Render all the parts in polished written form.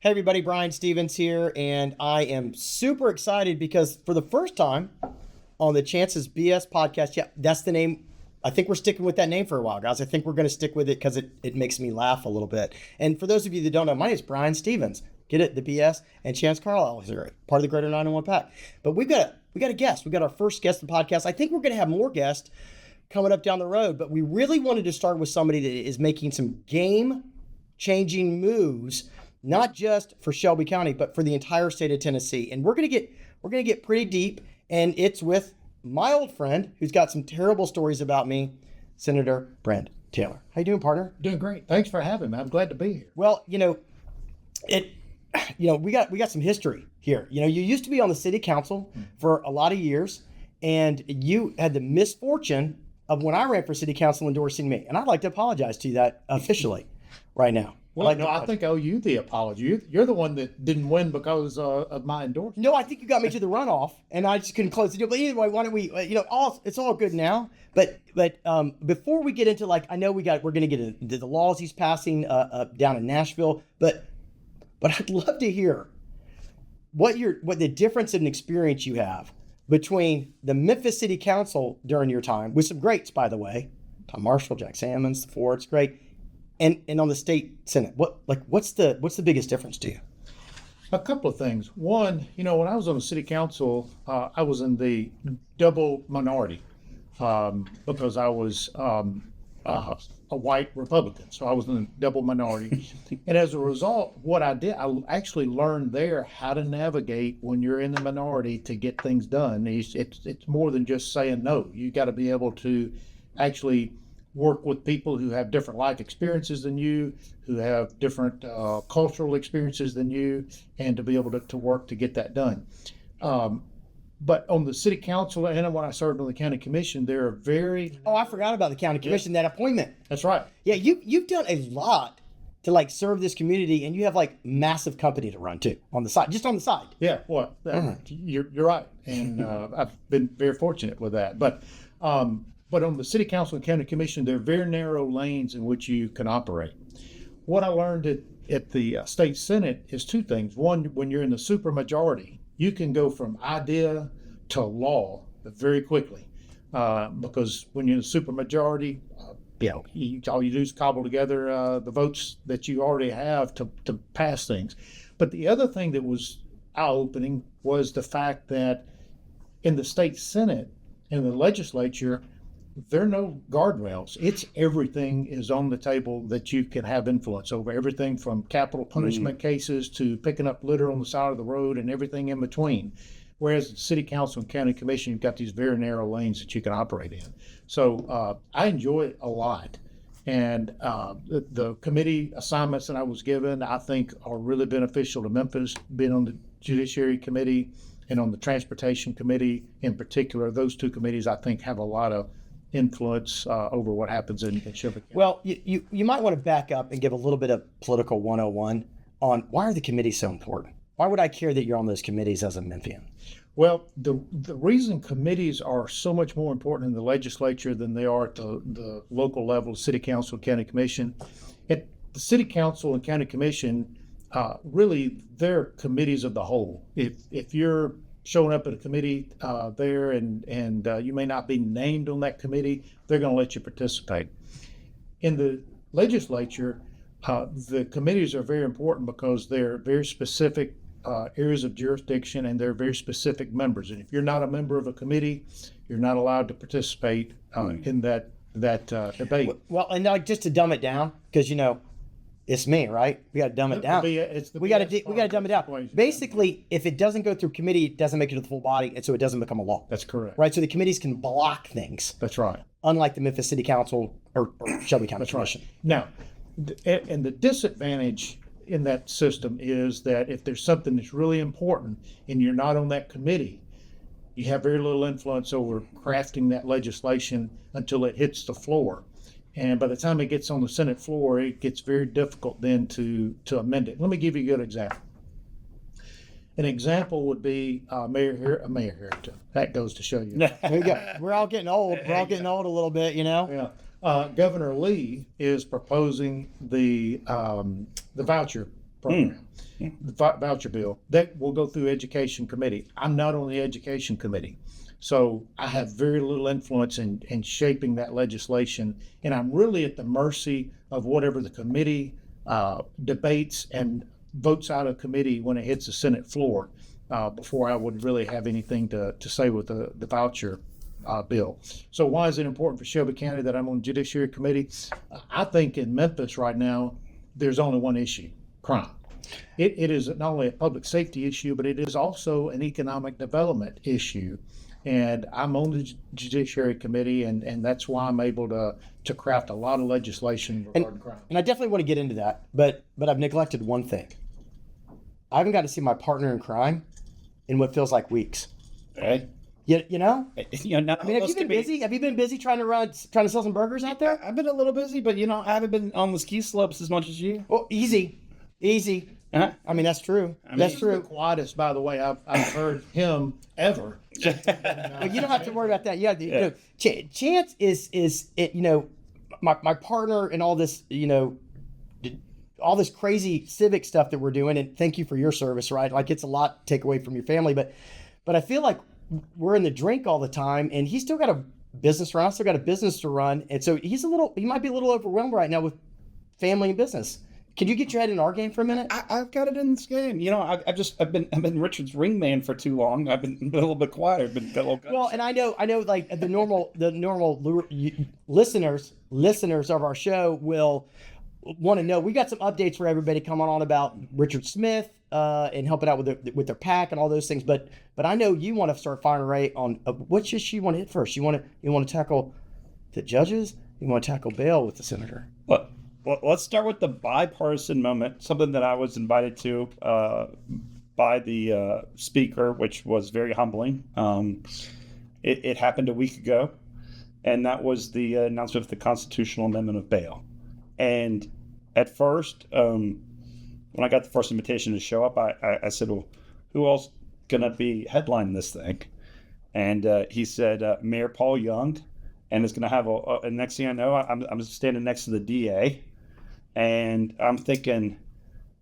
Hey everybody, Brian Stevens here, and I am super excited because for the first time on the Chances BS podcast, yeah, that's the name. I think we're sticking with that name for a while, guys. I think we're going to stick with it because it makes me laugh a little bit. And for those of you that don't know, my name is Brian Stevens. Get it? The BS and Chance Carlisle is here, part of the Greater 901 Pack. But we got a guest. We got our first guest of the podcast. I think we're going to have more guests coming up down the road, but we really wanted to start with somebody that is making some game-changing moves, not just for Shelby County, but for the entire state of Tennessee. And we're gonna get pretty deep, and it's with my old friend who's got some terrible stories about me, Senator Brent Taylor. How you doing, partner? Doing great. Thanks for having me. I'm glad to be here. Well, we got some history here. You used to be on the city council for a lot of years, and you had the misfortune of when I ran for city council endorsing me. And I'd like to apologize to you that officially right now. Well, I think I owe you the apology. You're the one that didn't win because of my endorsement. No, I think you got me to the runoff, and I just couldn't close the deal. But either way, why don't we? It's all good now. But before we get into I know we're going to get into the laws he's passing down in Nashville. But I'd love to hear what the difference in experience you have between the Memphis City Council during your time, with some greats, by the way, Tom Marshall, Jack Salmons, the Fords, great. And on the state senate, what's the biggest difference to you? A couple of things. One, when I was on the city council, I was in the double minority because I was a white Republican, so I was in the double minority. And as a result, what I did, I actually learned there how to navigate when you're in the minority to get things done. It's more than just saying no. You got to be able to actually work with people who have different life experiences than you, who have different cultural experiences than you, and to be able to work to get that done. But on the city council and when I served on the county commission, there are very... Oh, I forgot about the county commission, that appointment. That's right. Yeah, you've done a lot to serve this community, and you have massive company to run too on the side, just on the side. Yeah, well, you're right. And I've been very fortunate with that. But on the city council and county commission, there are very narrow lanes in which you can operate. What I learned at the state senate is two things. One, when you're in the supermajority, you can go from idea to law very quickly because when you're in the supermajority, all you do is cobble together the votes that you already have to pass things. But the other thing that was eye-opening was the fact that in the state senate and the legislature, there are no guardrails. It's everything is on the table that you can have influence over. Everything from capital punishment cases to picking up litter on the side of the road and everything in between. Whereas the city council and county commission, you've got these very narrow lanes that you can operate in. So I enjoy it a lot. And the committee assignments that I was given, I think are really beneficial to Memphis, being on the Judiciary Committee and on the Transportation Committee in particular. Those two committees, I think, have a lot of influence over what happens in Shelby County. Well, you might want to back up and give a little bit of political 101 on why are the committees so important? Why would I care that you're on those committees as a Memphian? Well, the reason committees are so much more important in the legislature than they are at the local level, city council, county commission. At the city council and county commission, really, they're committees of the whole. If you're showing up at a committee there and you may not be named on that committee, they're going to let you participate. In the legislature, the committees are very important because they're very specific areas of jurisdiction and they're very specific members. And if you're not a member of a committee, you're not allowed to participate in that debate. Well, and just to dumb it down, because it's me, right? We got to dumb it down. We got to dumb it down. Basically, if it doesn't go through committee, it doesn't make it to the full body, and so it doesn't become a law. That's correct. Right? So the committees can block things. That's right. Unlike the Memphis City Council or Shelby County Commission. Right. Now, and the disadvantage in that system is that if there's something that's really important and you're not on that committee, you have very little influence over crafting that legislation until it hits the floor. And by the time it gets on the Senate floor, it gets very difficult then to amend it. Let me give you a good example. An example would be Mayor Harrington. That goes to show you. There you go. We're all getting old. We're all getting old a little bit, Yeah. Governor Lee is proposing the voucher program, the voucher bill, that will go through Education Committee. I'm not on the Education Committee. So I have very little influence in shaping that legislation, and I'm really at the mercy of whatever the committee debates and votes out of committee when it hits the Senate floor, before I would really have anything to say with the voucher bill. So why is it important for Shelby County that I'm on the Judiciary Committee? I think in Memphis right now, there's only one issue: crime. It is not only a public safety issue, but it is also an economic development issue. And I'm on the Judiciary Committee, and that's why I'm able to craft a lot of legislation regarding crime. And I definitely want to get into that, but I've neglected one thing. I haven't got to see my partner in crime in what feels like weeks. Okay. You know? Now, I mean, have you been busy? Have you been busy trying to sell some burgers out there? I've been a little busy, but I haven't been on the ski slopes as much as you. Well, easy. Uh-huh. I mean, that's true. That's true. The quietest, by the way, I've heard him ever. Well, you don't have to worry about that. Yeah. Chance is it. My partner and all this. All this crazy civic stuff that we're doing, and thank you for your service, right? Like, it's a lot to take away from your family, but I feel like we're in the drink all the time, and he's still got a business run. I still got a business to run, and so he might be a little overwhelmed right now with family and business. Can you get your head in our game for a minute? I've got it in this game. I've been Richard's ring man for too long. I've been a little bit quiet. I've been a little. Well, and I know, like the normal listeners of our show will want to know. We got some updates for everybody coming on about Richard Smith and helping out with their PAC and all those things. But I know you want to start firing away on which issue you want to hit first. You want to tackle the judges. You want to tackle bail with the senator. Well, let's start with the bipartisan moment, something that I was invited to by the speaker, which was very humbling. It happened a week ago, and that was the announcement of the constitutional amendment of bail. And at first, when I got the first invitation to show up, I said, well, who else going to be headlining this thing? And he said, Mayor Paul Young, and it's going to have a next thing I know, I'm standing next to the DA. And I'm thinking,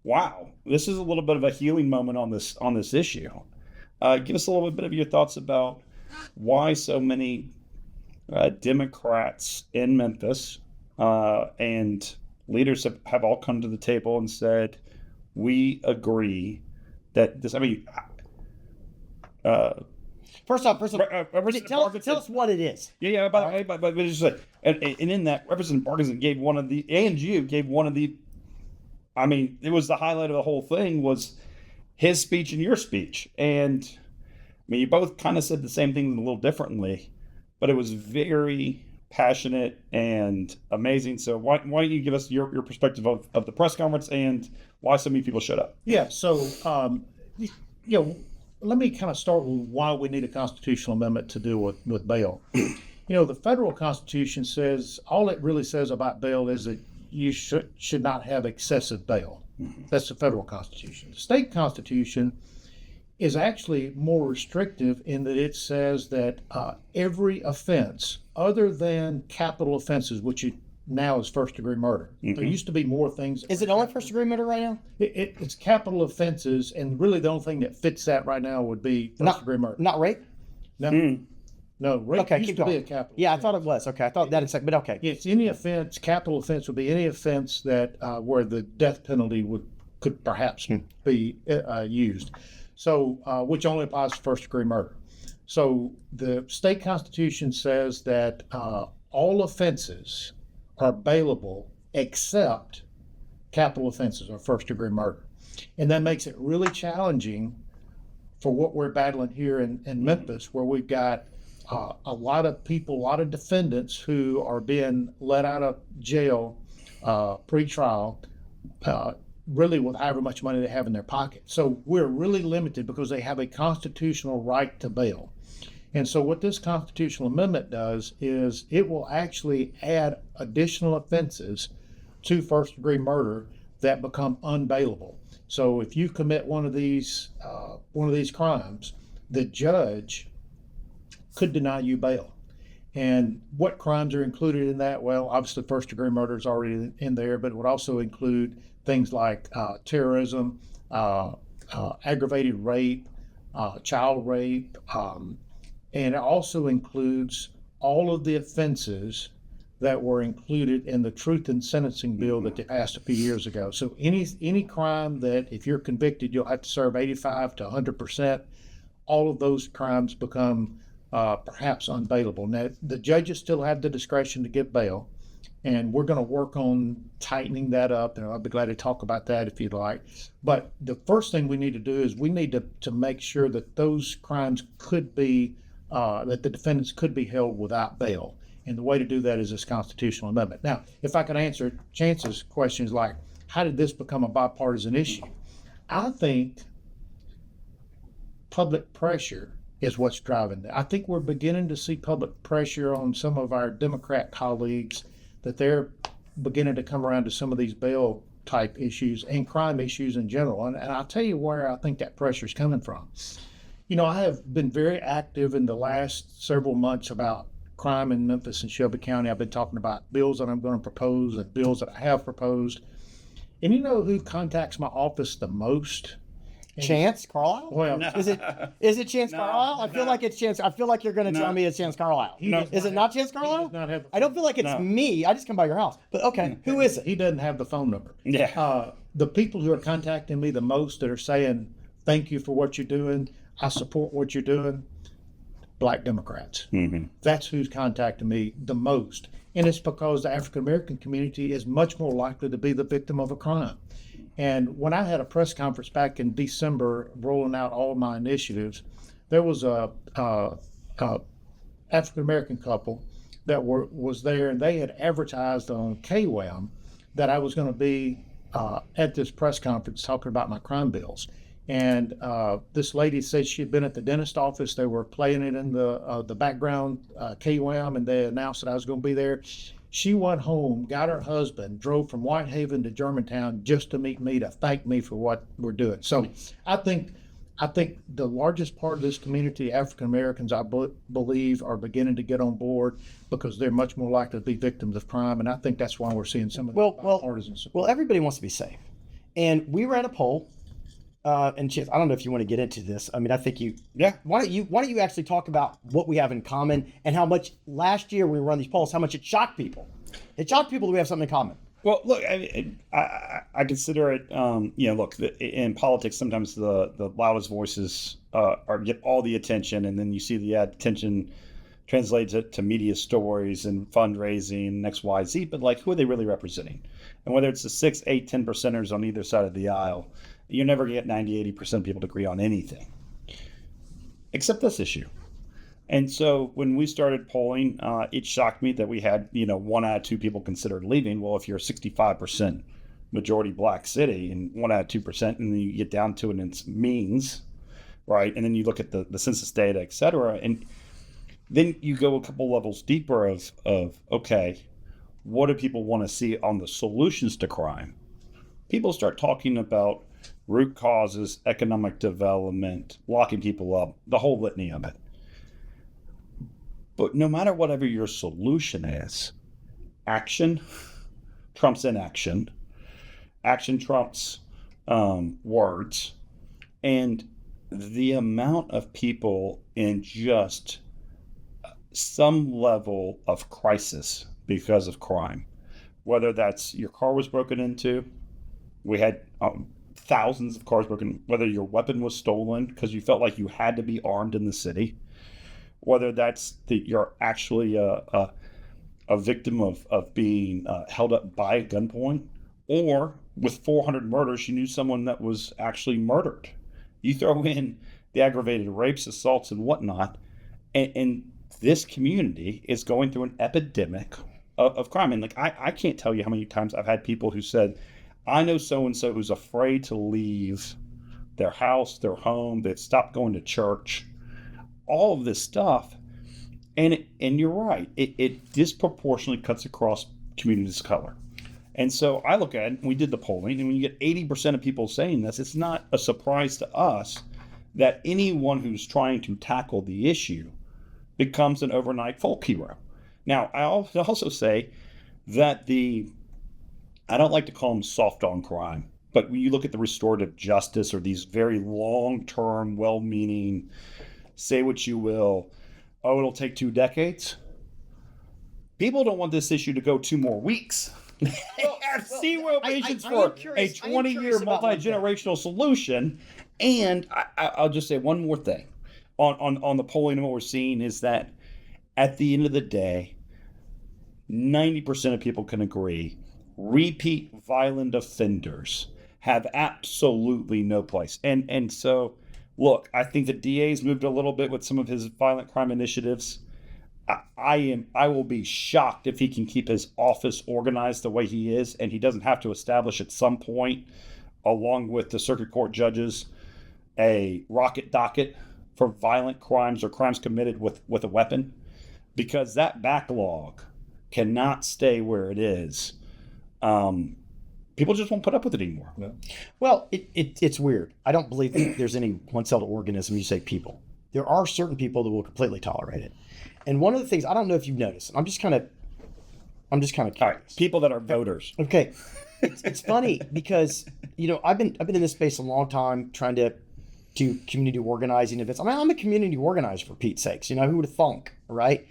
wow, this is a little bit of a healing moment on this issue. Give us a little bit of your thoughts about why so many Democrats in Memphis and leaders have all come to the table and said, we agree that this. I mean, First off, tell us what it is. Yeah. By the way, but it's just like, and in that, Representative Parkinson gave one of the, and you gave one of the. I mean, it was the highlight of the whole thing was his speech and your speech, and I mean, you both kind of said the same thing a little differently, but it was very passionate and amazing. So why don't you give us your perspective of the press conference and why so many people showed up? Yeah. So let me kind of start with why we need a constitutional amendment to deal with bail. The federal Constitution says, all it really says about bail is that you should not have excessive bail. That's the federal Constitution. The state Constitution is actually more restrictive in that it says that every offense other than capital offenses, which now is first-degree murder. Mm-hmm. There used to be more things. Is it only first-degree murder right now? It's capital offenses, and really the only thing that fits that right now would be first-degree murder. Not rape? No. No, rape used to be a capital offense. I thought it was. Okay, I thought that is, but okay. It's any offense, capital offense would be any offense that where the death penalty could perhaps be used. So, which only applies to first-degree murder. So the state constitution says that all offenses are bailable except capital offenses or first-degree murder. And that makes it really challenging for what we're battling here in Memphis, where we've got a lot of people, a lot of defendants who are being let out of jail pre-trial, really with however much money they have in their pocket. So we're really limited because they have a constitutional right to bail. And so what this constitutional amendment does is it will actually add additional offenses to first-degree murder that become unbailable. So if you commit one of these crimes, the judge could deny you bail. And what crimes are included in that? Well, obviously first-degree murder is already in there, but it would also include things like terrorism, aggravated rape, child rape, and it also includes all of the offenses that were included in the Truth in Sentencing bill that they passed a few years ago. So any crime that if you're convicted, you'll have to serve 85 to 100%. All of those crimes become perhaps unbailable. Now, the judges still have the discretion to give bail, and we're going to work on tightening that up, and I'll be glad to talk about that if you'd like. But the first thing we need to do is we need to make sure that those crimes could be, that the defendants could be held without bail. And the way to do that is this constitutional amendment. Now, if I could answer Chance's questions like, how did this become a bipartisan issue? I think public pressure is what's driving that. I think we're beginning to see public pressure on some of our Democrat colleagues that they're beginning to come around to some of these bail type issues and crime issues in general. And I'll tell you where I think that pressure is coming from. You know, I have been very active in the last several months about crime in Memphis and Shelby County. I've been talking about bills that I'm going to propose and bills that I have proposed. And you know who contacts my office the most? Chance Carlisle? Well, Is it Chance Carlisle? I feel like it's Chance. I feel like you're going to tell me it's Chance Carlisle. Is it not Chance Carlisle? I don't feel like it's me. I just come by your house. But okay, who is it? He doesn't have the phone number. Yeah. The people who are contacting me the most that are saying, thank you for what you're doing, I support what you're doing, Black Democrats. Mm-hmm. That's who's contacting me the most. And it's because the African American community is much more likely to be the victim of a crime. And when I had a press conference back in December rolling out all my initiatives, there was a African American couple that was there, and they had advertised on KWAM that I was going to be at this press conference talking about my crime bills. And this lady said she had been at the dentist office. They were playing it in the background, KWAM, and they announced that I was going to be there. She went home, got her husband, drove from Whitehaven to Germantown just to meet me, to thank me for what we're doing. So I think the largest part of this community, African Americans, I believe, are beginning to get on board because they're much more likely to be victims of crime. And I think that's why we're seeing some of the bipartisan support. Well, everybody wants to be safe. And we ran a poll. And Chance, I don't know if you want to get into this. I mean, I think you. Yeah. Why don't you actually talk about what we have in common and how much last year when we run these polls, how much it shocked people. It shocked people that we have something in common. Well, look, I consider it. Look, in politics, sometimes the loudest voices get all the attention, and then you see the attention translates it to media stories and fundraising and X, Y, Z. But like, who are they really representing? And whether it's the 6, 8, 10%ers on either side of the aisle, you never get 90, 80% of people to agree on anything, except this issue. And so when we started polling, it shocked me that we had, 1 out of 2 people considered leaving. Well, if you're a 65% majority Black city and 1 out of 2%, and then you get down to it in its means, right? And then you look at the census data, et cetera, and then you go a couple levels deeper of okay, what do people want to see on the solutions to crime? People start talking about root causes, economic development, locking people up, the whole litany of it. But no matter whatever your solution is, action trumps inaction. Action trumps words. And the amount of people in just some level of crisis because of crime, whether that's your car was broken into, we had thousands of cars broken, whether your weapon was stolen because you felt like you had to be armed in the city, whether that's that you're actually a victim of being held up by a gunpoint, or with 400 murders, you knew someone that was actually murdered. You throw in the aggravated rapes, assaults, and whatnot, and this community is going through an epidemic of crime. And like, I can't tell you how many times I've had people who said, I know so-and-so who's afraid to leave their house, their home, they've stopped going to church, all of this stuff. And you're right, it disproportionately cuts across communities of color. And so I look at it, we did the polling, and when you get 80% of people saying this, it's not a surprise to us that anyone who's trying to tackle the issue becomes an overnight folk hero. Now, I also say that the I don't like to call them soft on crime, but when you look at the restorative justice or these very long-term, well-meaning, say what you will, oh, it'll take 2 decades. People don't want this issue to go 2 more weeks. They have zero patience for a 20-year, multi-generational solution. And I'll just say one more thing on the polling and what we're seeing is that at the end of the day, 90% of people can agree repeat violent offenders have absolutely no place. And so, look, I think the DA's moved a little bit with some of his violent crime initiatives. I will be shocked if he can keep his office organized the way he is, and he doesn't have to establish at some point, along with the circuit court judges, a rocket docket for violent crimes or crimes committed with a weapon, because that backlog cannot stay where it is. People just won't put up with it anymore. Yeah. Well, it's weird. I don't believe that there's any one-celled organism. You say people. There are certain people that will completely tolerate it. And one of the things, I don't know if you've noticed, I'm just kind of curious. All right, people that are voters. Okay, it's funny because I've been in this space a long time trying to do community organizing events. I mean, I'm a community organizer for Pete's sakes. Who would have thunk, right?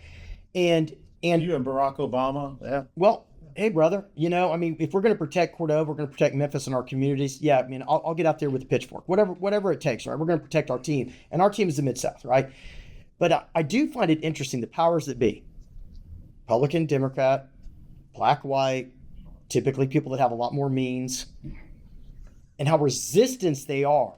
And you and Barack Obama, yeah. Well, hey, brother, if we're going to protect Cordova, we're going to protect Memphis and our communities. Yeah, I'll get out there with a pitchfork, whatever it takes, right? We're going to protect our team, and our team is the Mid-South, right? But I do find it interesting, the powers that be, Republican, Democrat, black, white, typically people that have a lot more means, and how resistant they are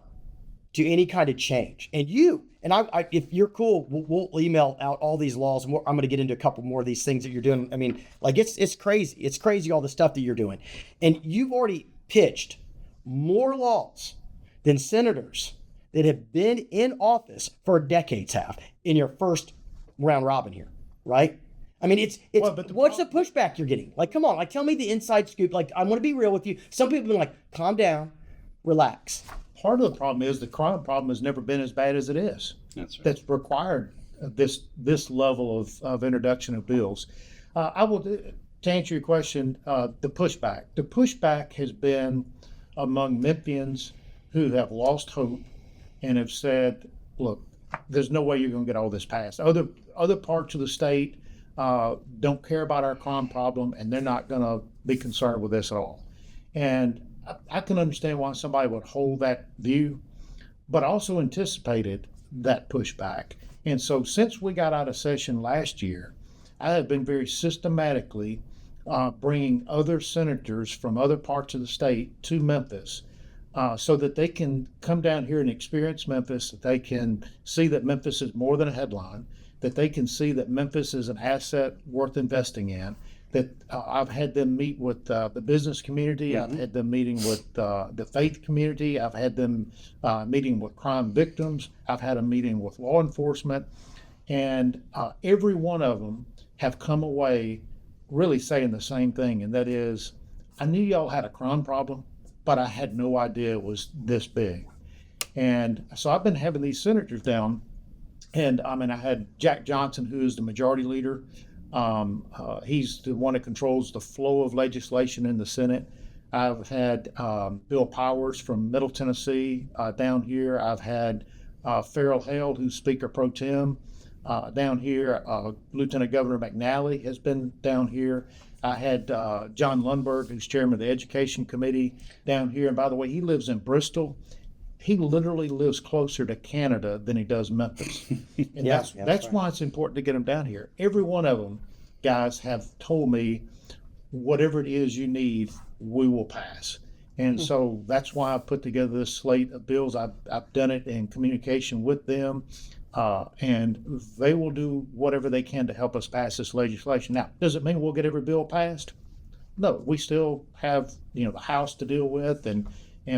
to any kind of change. And I if you're cool, we'll email out all these laws, and I'm going to get into a couple more of these things that you're doing. I mean, like it's crazy. It's crazy all the stuff that you're doing. And you've already pitched more laws than senators that have been in office for decades have in your first round robin here, right? I mean, what's the pushback you're getting? Like, come on, like, tell me the inside scoop. Like, I want to be real with you. Some people have been like, calm down, relax. Part of the problem is the crime problem has never been as bad as it is. That's right. That's required this level of introduction of bills. To answer your question, the pushback. The pushback has been among Memphians who have lost hope and have said, look, there's no way you're going to get all this passed. Other parts of the state don't care about our crime problem, and they're not going to be concerned with this at all. And I can understand why somebody would hold that view, but also anticipated that pushback. And so since we got out of session last year, I have been very systematically bringing other senators from other parts of the state to Memphis so that they can come down here and experience Memphis, that they can see that Memphis is more than a headline, that they can see that Memphis is an asset worth investing in, that I've had them meet with the business community, mm-hmm. I've had them meeting with the faith community, I've had them meeting with crime victims, I've had a meeting with law enforcement, and every one of them have come away really saying the same thing, and that is, I knew y'all had a crime problem, but I had no idea it was this big. And so I've been having these senators down, and I had Jack Johnson, who is the majority leader. He's the one that controls the flow of legislation in the Senate. I've had Bill Powers from Middle Tennessee down here. I've had Farrell Held, who's Speaker Pro Tem, down here. Lieutenant Governor McNally has been down here. I had John Lundberg, who's chairman of the Education Committee, down here. And by the way, he lives in Bristol. He literally lives closer to Canada than he does Memphis. And that's right. Why it's important to get them down here. Every one of them, guys, have told me, whatever it is you need, we will pass. And so that's why I put together this slate of bills. I've done it in communication with them, and they will do whatever they can to help us pass this legislation. Now, does it mean we'll get every bill passed? No, we still have the House to deal with, and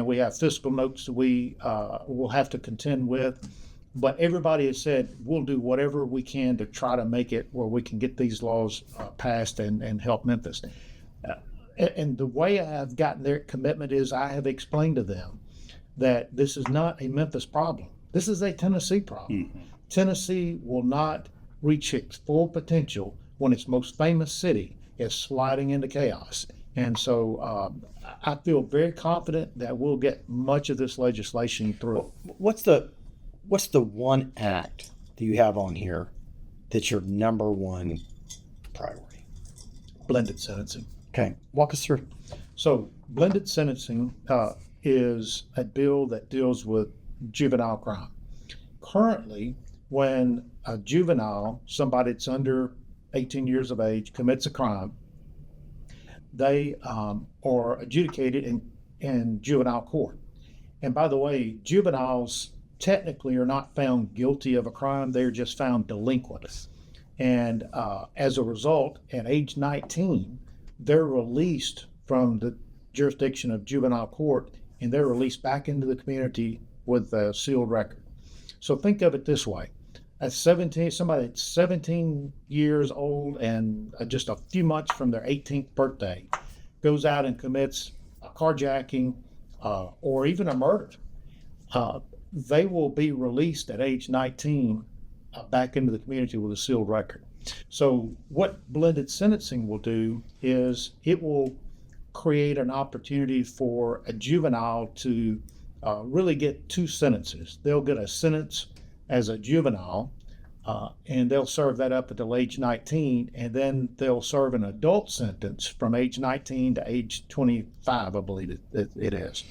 we have fiscal notes that we will have to contend with. But everybody has said we'll do whatever we can to try to make it where we can get these laws passed and help Memphis. And the way I've gotten their commitment is I have explained to them that this is not a Memphis problem. This is a Tennessee problem. Mm-hmm. Tennessee will not reach its full potential when its most famous city is sliding into chaos. And so I feel very confident that we'll get much of this legislation through. What's the one act that you have on here that's your number one priority? Blended sentencing. Okay, walk us through. So blended sentencing is a bill that deals with juvenile crime. Currently, when a juvenile, somebody that's under 18 years of age, commits a crime, they are adjudicated in juvenile court. And by the way, juveniles technically are not found guilty of a crime, they're just found delinquent. And as a result, at age 19, they're released from the jurisdiction of juvenile court, and they're released back into the community with a sealed record. So think of it this way. At 17, somebody that's 17 years old and just a few months from their 18th birthday goes out and commits a carjacking or even a murder, they will be released at age 19 back into the community with a sealed record. So what blended sentencing will do is it will create an opportunity for a juvenile to really get two sentences. They'll get a sentence as a juvenile, and they'll serve that up until age 19, and then they'll serve an adult sentence from age 19 to age 25, I believe it is.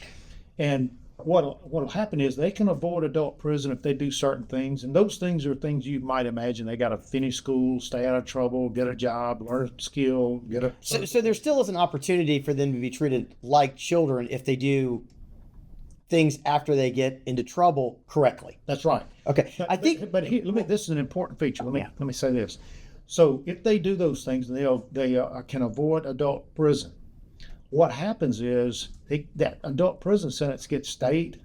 And what'll happen is they can avoid adult prison if they do certain things, and those things are things you might imagine. They got to finish school, stay out of trouble, get a job, learn a skill, get a... So there still is an opportunity for them to be treated like children if they do things after they get into trouble correctly. That's right. Okay, I think... But here, this is an important feature. Let me say this. So if they do those things, they can avoid adult prison. What happens is that adult prison sentence gets stayed.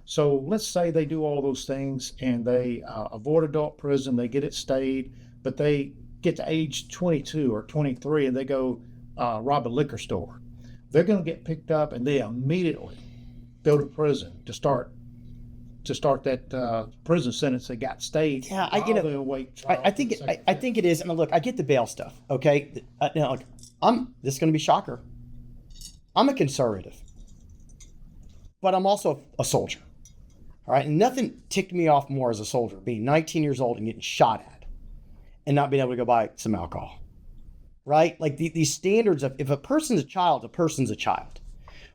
So let's say they do all those things and they avoid adult prison, they get it stayed, but they get to age 22 or 23 and they go rob a liquor store. They're going to get picked up and they immediately go to prison to start that prison sentence that got stayed. Yeah, I get it. I think it is. I mean, look, I get the bail stuff. Okay, now look, this is going to be a shocker. I'm a conservative, but I'm also a soldier. All right, and nothing ticked me off more as a soldier, being 19 years old and getting shot at, and not being able to go buy some alcohol. Right, like these standards of if a person's a child, a person's a child.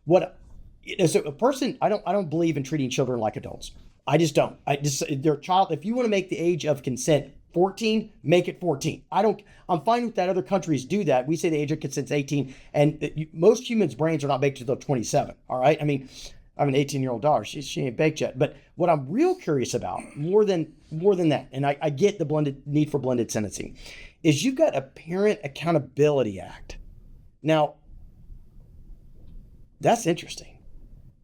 So a person, I don't believe in treating children like adults. I just don't. They're a child. If you want to make the age of consent 14, make it 14. I'm fine with that. Other countries do that. We say the age of consent is 18, and most humans' brains are not baked until 27. All right. I mean, I have an 18-year-old daughter. She ain't baked yet. But what I'm real curious about, more than that, and I get the need for blended sentencing, is you've got a Parent Accountability Act. Now, that's interesting.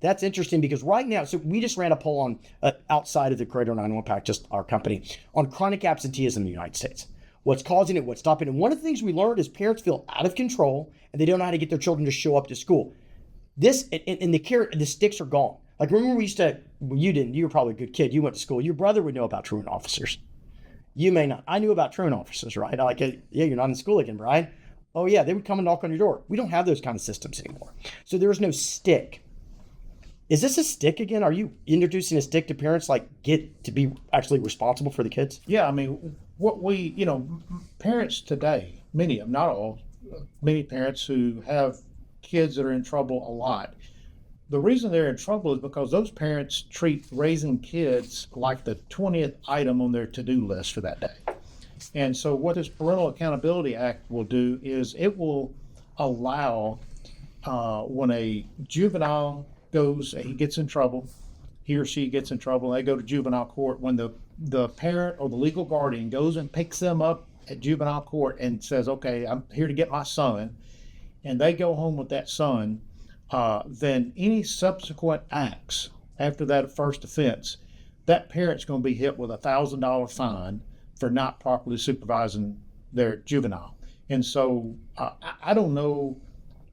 That's interesting because right now, so we just ran a poll on outside of the Creator 911 Pact, just our company, on chronic absenteeism in the United States. What's causing it, what's stopping it. And one of the things we learned is parents feel out of control and they don't know how to get their children to show up to school. This, and the carrot, the sticks are gone. Like remember we used to, well, you didn't, you were probably a good kid. You went to school. Your brother would know about truant officers. You may not. I knew about truant officers, right? I like, yeah, you're not in school again, Brian. Oh yeah, they would come and knock on your door. We don't have those kind of systems anymore. So there's no stick. Is this a stick again? Are you introducing a stick to parents, like get to be actually responsible for the kids? Yeah, I mean, parents today, many of them, not all, many parents who have kids that are in trouble a lot. The reason they're in trouble is because those parents treat raising kids like the 20th item on their to-do list for that day. And so what this Parental Accountability Act will do is it will allow when a juvenile he gets in trouble, he or she gets in trouble, and they go to juvenile court, when the parent or the legal guardian goes and picks them up at juvenile court and says, okay, I'm here to get my son, and they go home with that son, then any subsequent acts after that first offense, that parent's going to be hit with a $1,000 fine for not properly supervising their juvenile. And so I don't know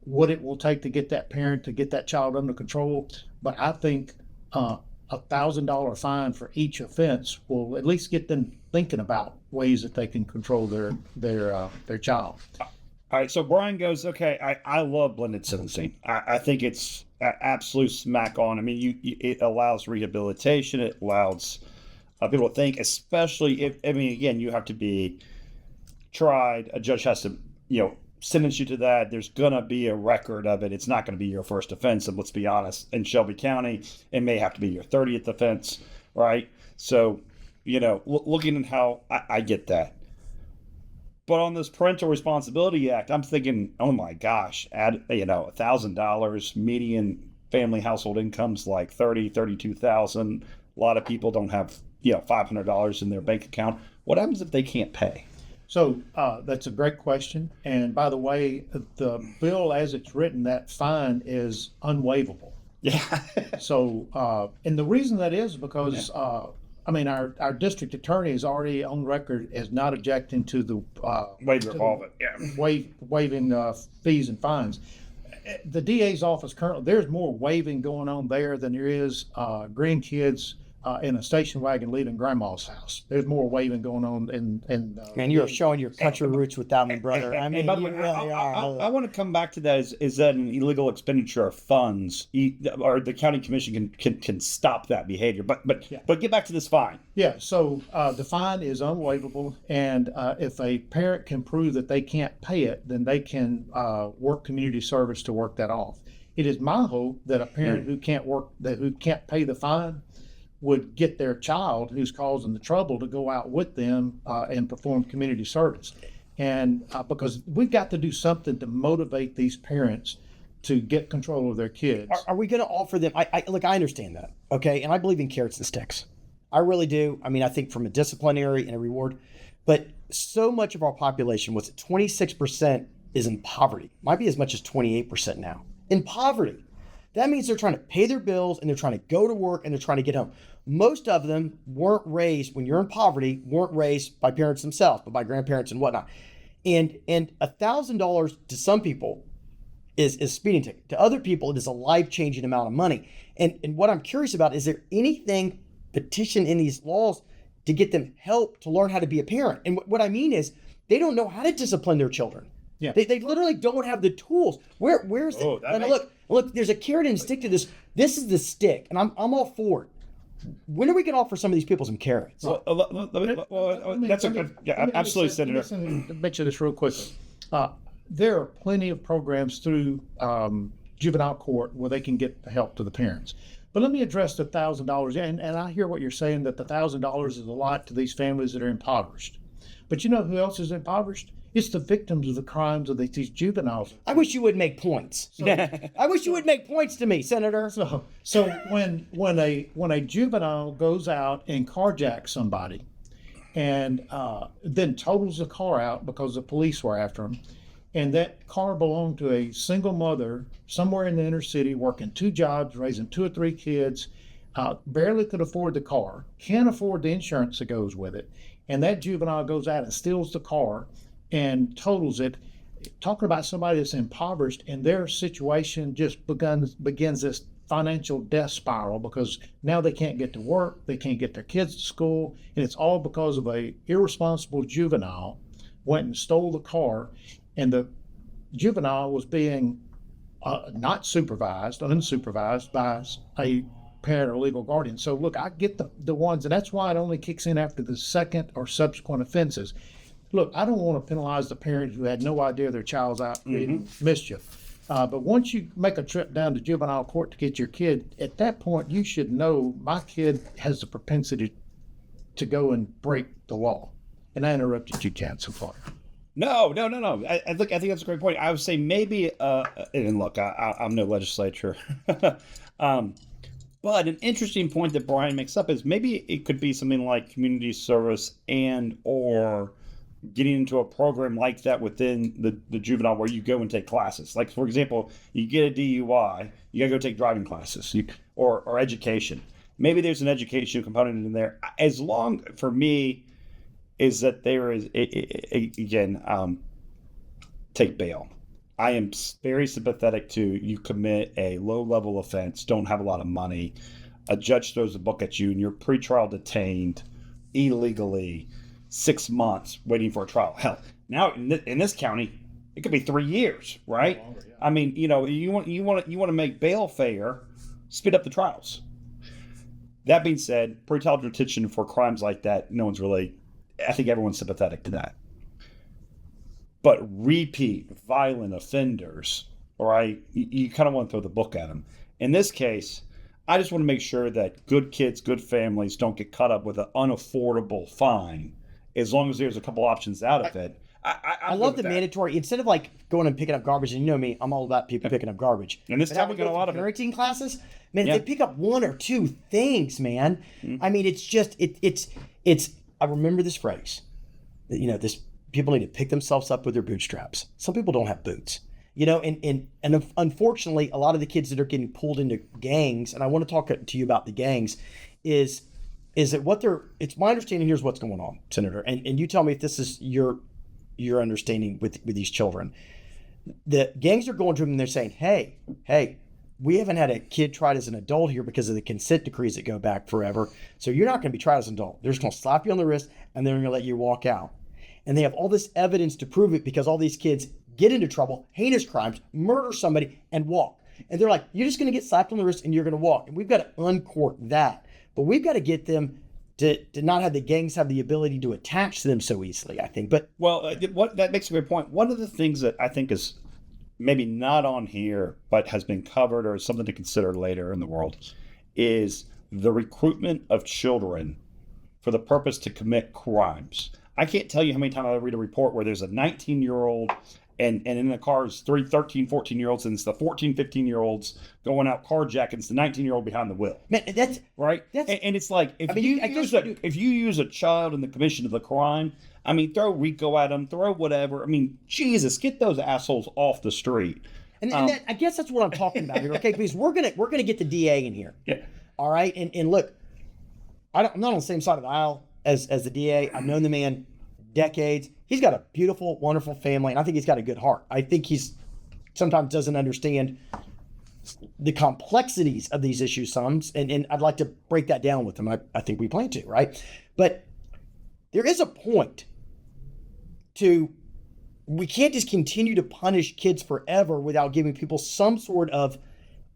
what it will take to get that parent to get that child under control, but I think a $1,000 fine for each offense will at least get them thinking about ways that they can control their child. All right, so Brian goes, okay, I love blended sentencing. I think it's absolute smack on. I mean, it allows rehabilitation. It allows people to think, especially if, I mean, again, you have to be tried. A judge has to, sentence you to that. There's going to be a record of it. It's not going to be your first offense. And let's be honest, in Shelby County, it may have to be your 30th offense, right? So, looking at how I get that. But on this Parental Responsibility Act, I'm thinking, oh my gosh, add, $1,000, median family household income's like $32,000. A lot of people don't have, $500 in their bank account. What happens if they can't pay? So that's a great question. And by the way, the bill as it's written, that fine is unwaivable. Yeah. So, and the reason that is because, our district attorney is already on record as not objecting to the waiver of it. Yeah. Waiving fees and fines. The DA's office currently, there's more waiving going on there than there is grandkids in a station wagon leaving grandma's house. There's more waving going on in Man, you are showing your country roots without me, brother. I mean, by the you way, really are. I want to come back to that. Is that an illegal expenditure of funds, or the county commission can stop that behavior? But get back to this fine. Yeah. So the fine is unwaivable, and if a parent can prove that they can't pay it, then they can work community service to work that off. It is my hope that a parent who can't pay the fine would get their child who's causing the trouble to go out with them and perform community service. And because we've got to do something to motivate these parents to get control of their kids. Are we going to offer them? Look, I understand that, okay? And I believe in carrots and sticks. I really do. I mean, I think from a disciplinary and a reward, but so much of our population, 26% is in poverty. Might be as much as 28% now in poverty. That means they're trying to pay their bills and they're trying to go to work and they're trying to get home. Most of them weren't raised, when you're in poverty, weren't raised by parents themselves, but by grandparents and whatnot. And $1,000 to some people is a speeding ticket. To other people, it is a life-changing amount of money. And what I'm curious about, is there anything petitioned in these laws to get them help to learn how to be a parent? And what I mean is, they don't know how to discipline their children. Yeah. They literally don't have the tools. Where's the and look, there's a carrot and stick to this. This is the stick, and I'm all for it. When are we going to offer some of these people some carrots? That's a good, absolutely, Senator. Let me mention this real quickly. There are plenty of programs through juvenile court where they can get help to the parents. But let me address the $1,000. And I hear what you're saying, that the $1,000 is a lot to these families that are impoverished. But you know who else is impoverished? It's the victims of the crimes of these juveniles. I wish you would make points. I wish you would make points to me, Senator. So when a juvenile goes out and carjacks somebody, and then totals the car out because the police were after him, and that car belonged to a single mother somewhere in the inner city, working 2 jobs, raising 2 or 3 kids, barely could afford the car, can't afford the insurance that goes with it, and that juvenile goes out and steals the car and totals it. Talking about somebody that's impoverished, and their situation just begins this financial death spiral, because now they can't get to work, they can't get their kids to school, and it's all because of a irresponsible juvenile went and stole the car, and the juvenile was being not supervised, unsupervised by a parent or legal guardian. So look, I get the ones, and that's why it only kicks in after the second or subsequent offenses. Look, I don't want to penalize the parent who had no idea their child's out creating mischief. But once you make a trip down to juvenile court to get your kid, at that point, you should know my kid has the propensity to go and break the law. And I interrupted you, Chad, so far. No. I think that's a great point. I would say maybe, and look, I'm no legislature, but an interesting point that Brian makes up is maybe it could be something like community service or getting into a program like that within the juvenile, where you go and take classes. Like, for example, you get a DUI, you gotta go take driving classes or education. Maybe there's an education component in there. As long, for me, is that there is, again, take bail. I am very sympathetic to you commit a low-level offense, don't have a lot of money, a judge throws a book at you, and you're pretrial detained illegally 6 months waiting for a trial. Hell, now in this county, It could be 3 years, right? Longer, yeah. I mean, you want to make bail fair, speed up the trials. That being said, pretrial detention for crimes like that, no one's really. I think everyone's sympathetic to that. But repeat violent offenders, all right, you kind of want to throw the book at them. In this case, I just want to make sure that good kids, good families don't get caught up with an unaffordable fine. As long as there's a couple options out of it. I love the mandatory, instead of like going and picking up garbage, and you know me, I'm all about people picking up garbage. And this time we got a lot of parenting classes. Man, if they pick up 1 or 2 things, man, I mean, it's just, it's, I remember this phrase, this, people need to pick themselves up with their bootstraps. Some people don't have boots, and unfortunately, a lot of the kids that are getting pulled into gangs, and I want to talk to you about the gangs, is that it's my understanding, here's what's going on, Senator, and you tell me if this is your understanding with these children. The gangs are going to them and they're saying, hey, we haven't had a kid tried as an adult here because of the consent decrees that go back forever. So you're not going to be tried as an adult. They're just going to slap you on the wrist and they're going to let you walk out. And they have all this evidence to prove it because all these kids get into trouble, heinous crimes, murder somebody, and walk. And they're like, you're just going to get slapped on the wrist and you're going to walk. And we've got to uncork that. But we've got to get them to not have the gangs have the ability to attach to them so easily, I think. But that makes a good point. One of the things that I think is maybe not on here, but has been covered or is something to consider later in the world, is the recruitment of children for the purpose to commit crimes. I can't tell you how many times I read a report where there's a 19-year-old and in the car is 3, 13, 14-year-olds, and it's the 14, 15-year-olds going out carjacking. It's the 19-year-old behind the wheel. Man, that's right. And it's like if you use a child in the commission of the crime, I mean, throw RICO at them, throw whatever. I mean, Jesus, get those assholes off the street. And I guess that's what I'm talking about here, okay? Because we're gonna get the DA in here. Yeah. All right. And look, I'm not on the same side of the aisle as the DA. I've known the man decades. He's got a beautiful, wonderful family, and I think he's got a good heart. I think he's sometimes doesn't understand the complexities of these issues and I'd like to break that down with him. I think we plan to, right? But there is a point we can't just continue to punish kids forever without giving people some sort of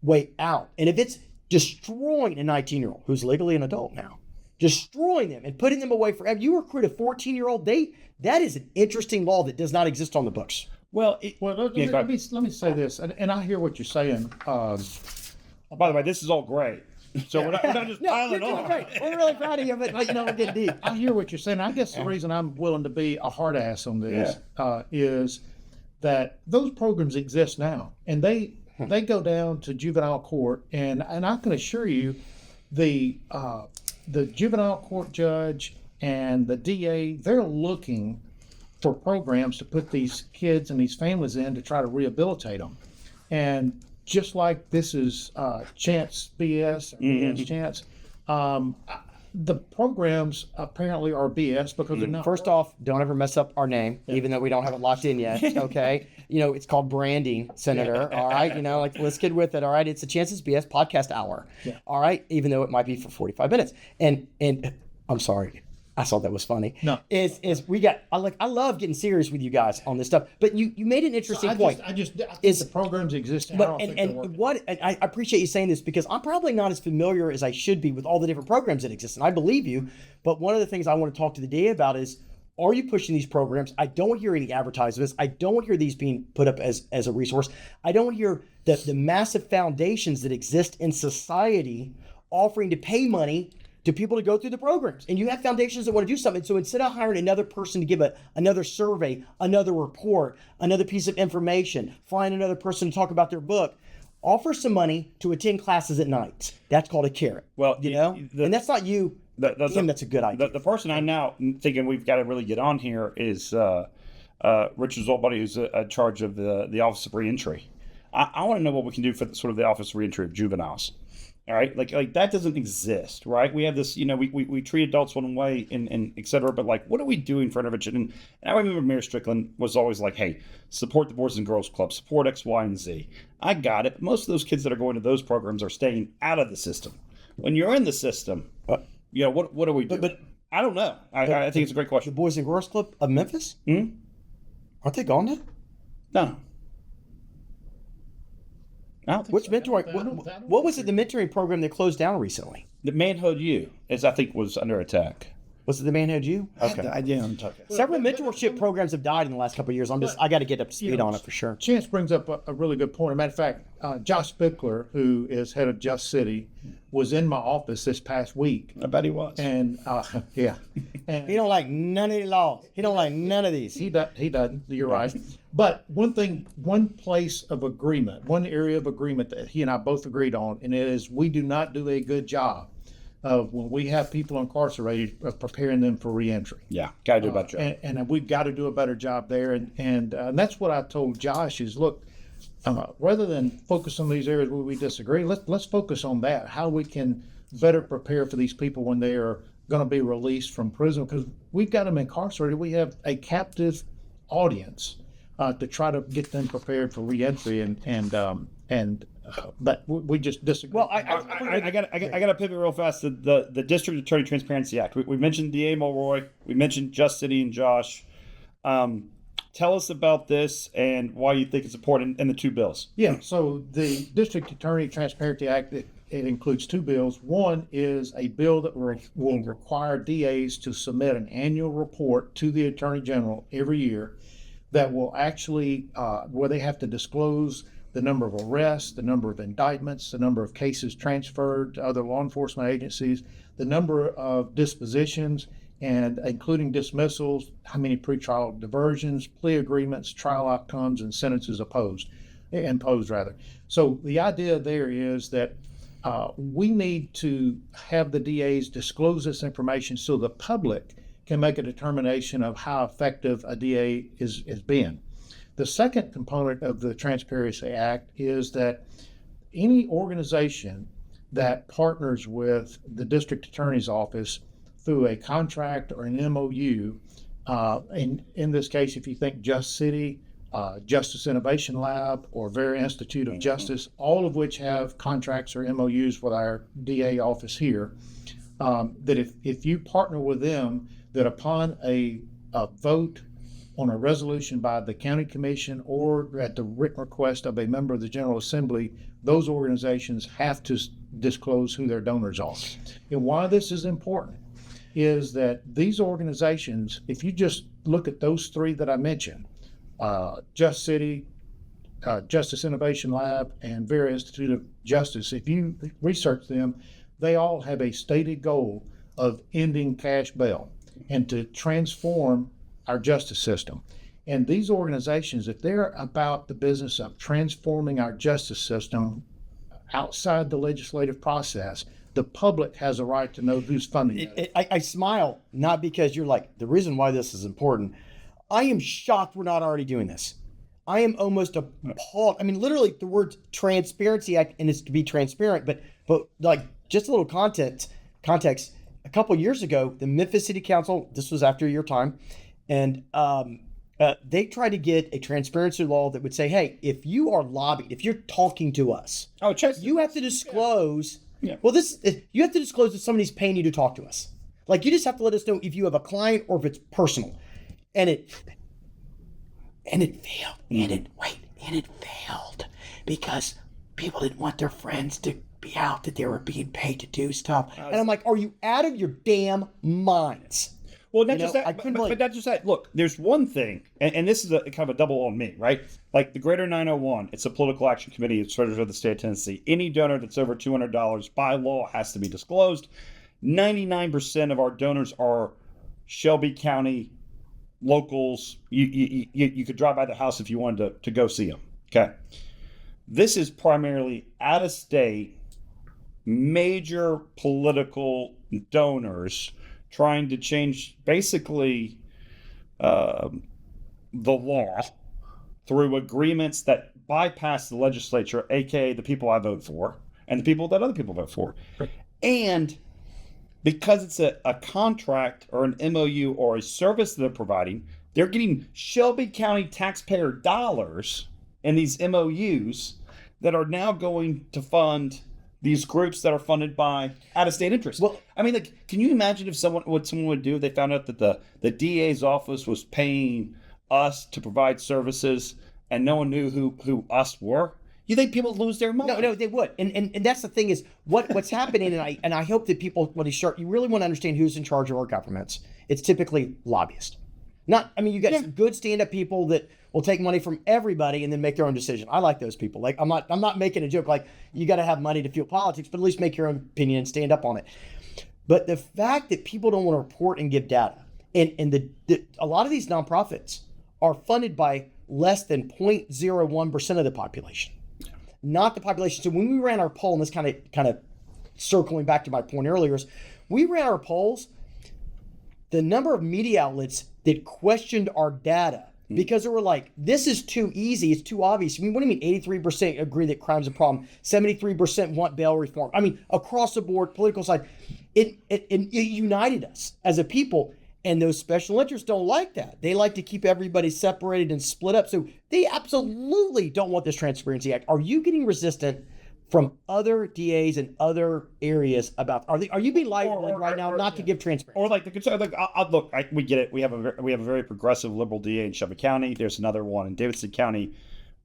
way out. And if it's destroying a 19-year-old who's legally an adult now, destroying them and putting them away forever. You recruit a 14-year-old, that is an interesting law that does not exist on the books. Let me say this, and I hear what you're saying. By the way, this is all great. So we're not just piling on. Great. We're really proud of you, but we're getting deep. I hear what you're saying. I guess the reason I'm willing to be a hard ass on this is that those programs exist now, and they go down to juvenile court, and I can assure you, the juvenile court judge and the DA, they're looking for programs to put these kids and these families in to try to rehabilitate them. And just like this is chance BS, BS chance, the programs apparently are BS because they're not. First off, don't ever mess up our name, even though we don't have it locked in yet. Okay, it's called branding, Senator. All right, let's get with it. All right, it's a Chances BS podcast hour. Yeah. All right, even though it might be for 45 minutes. And I'm sorry, I thought that was funny. No, I love getting serious with you guys on this stuff. But you made an interesting point. I think the programs exist. I appreciate you saying this because I'm probably not as familiar as I should be with all the different programs that exist, and I believe you. But one of the things I want to talk to the DA about is, are you pushing these programs? I don't hear any advertisements. I don't hear these being put up as a resource. I don't hear the massive foundations that exist in society offering to pay money to people to go through the programs. And you have foundations that want to do something. So instead of hiring another person to give another survey, another report, another piece of information, find another person to talk about their book, offer some money to attend classes at night. That's called a carrot. Well, and that's not you. That's a good idea. The person I'm now thinking we've got to really get on here is Richard's old buddy who's in charge of the Office of Reentry. I want to know what we can do for the Office of Reentry of juveniles. All right, like that doesn't exist, right? We have this, we treat adults one way and et cetera, but like, what are we doing for intervention? And I remember Mayor Strickland was always like, hey, support the Boys and Girls Club, support X, Y, and Z. I got it. But most of those kids that are going to those programs are staying out of the system. When you're in the system, what do we do? But I don't know. I think it's a great question. The Boys and Girls Club of Memphis? Mm-hmm. Aren't they gone now? No. I don't think Which so. mentoring? What was it? The mentoring program that closed down recently? The Manhood U is, I think, was under attack. Was it the Manhood U? Okay. I didn't talk about. Several mentorship programs have died in the last couple of years. I got to get up to speed on it for sure. Chance brings up a really good point. As a matter of fact, Josh Spickler, who is head of Just City, was in my office this past week. I bet he was. And yeah, and He don't like none of the laws. He don't like none of these. he doesn't. You're right. But one place of agreement, one area of agreement that he and I both agreed on, and it is we do not do a good job of when we have people incarcerated of preparing them for reentry. Yeah, got to do a better job. And we've got to do a better job there. And that's what I told Josh is, look, rather than focus on these areas where we disagree, let's focus on that, how we can better prepare for these people when they are going to be released from prison, because we've got them incarcerated. We have a captive audience to try to get them prepared for reentry, but we just disagree. Well, I got to pivot real fast to the District Attorney Transparency Act. We mentioned D.A. Mulroy. We mentioned Just City and Josh. Tell us about this and why you think it's important in the two bills. Yeah, so the District Attorney Transparency Act, it includes two bills. One is a bill that will require DAs to submit an annual report to the Attorney General every year that will actually, where they have to disclose the number of arrests, the number of indictments, the number of cases transferred to other law enforcement agencies, the number of dispositions, and including dismissals, how many pretrial diversions, plea agreements, trial outcomes, and sentences imposed. So the idea there is that we need to have the DAs disclose this information so the public can make a determination of how effective a DA is being. The second component of the Transparency Act is that any organization that partners with the District Attorney's Office through a contract or an MOU, in this case, if you think Just City, Justice Innovation Lab, or Vera Institute of Justice, all of which have contracts or MOUs with our DA office here, that if you partner with them, that upon a vote on a resolution by the county commission or at the written request of a member of the General Assembly, those organizations have to disclose who their donors are. And why this is important is that these organizations, if you just look at those three that I mentioned, Just City, Justice Innovation Lab, and Vera Institute of Justice, if you research them, they all have a stated goal of ending cash bail and to transform our justice system. And these organizations, if they're about the business of transforming our justice system outside the legislative process, the public has a right to know who's funding it. I smile, not because you're like, the reason why this is important. I am shocked we're not already doing this. I am almost appalled. I mean, literally the word Transparency Act, and it's to be transparent, but like just a little context. A couple years ago, the Memphis City Council, this was after your time, and they tried to get a transparency law that would say, hey, if you are lobbying, if you're talking to us, you have to disclose. Yeah. Well, you have to disclose that somebody's paying you to talk to us. Like, you just have to let us know if you have a client or if it's personal. And it failed. And it failed because people didn't want their friends to be out that they were being paid to do stuff. And I'm like, are you out of your damn minds? Well, not just that, but not just that. Look, there's one thing, and this is a kind of a double on me, right? Like the Greater 901, it's a political action committee. It's registered with the state of Tennessee. Any donor that's over $200 by law has to be disclosed. 99% of our donors are Shelby County locals. You could drive by the house if you wanted to go see them. Okay. This is primarily out of state, major political donors trying to change basically the law through agreements that bypass the legislature, aka the people I vote for, and the people that other people vote for. Right. And because it's a contract or an MOU or a service that they're providing, they're getting Shelby County taxpayer dollars in these MOUs that are now going to fund these groups that are funded by out-of-state interests. Well, I mean, like, can you imagine what someone would do if they found out that the DA's office was paying us to provide services and no one knew who us were, you think people would lose their mind? No, they would. And that's the thing is what's happening, and I hope that people, when you really want to understand who's in charge of our governments, it's typically lobbyists. You got some good stand-up people that will take money from everybody and then make their own decision. I like those people. Like I'm not making a joke. Like you got to have money to fuel politics, but at least make your own opinion and stand up on it. But the fact that people don't want to report and give data, and a lot of these nonprofits are funded by less than 0.01% of the population, not the population. So when we ran our poll, and this kind of circling back to my point earlier, is we ran our polls, the number of media outlets that questioned our data because they were like, this is too easy, it's too obvious. I mean, what do you mean 83% agree that crime's a problem, 73% want bail reform? I mean, across the board, political side, it united us as a people, and those special interests don't like that. They like to keep everybody separated and split up. So they absolutely don't want this Transparency Act. Are you getting resistant from other DAs and other areas about? Are you being lied right now not to give transparency? Or like the concern? Like, look, we get it. We have a very progressive liberal DA in Shelby County. There's another one in Davidson County,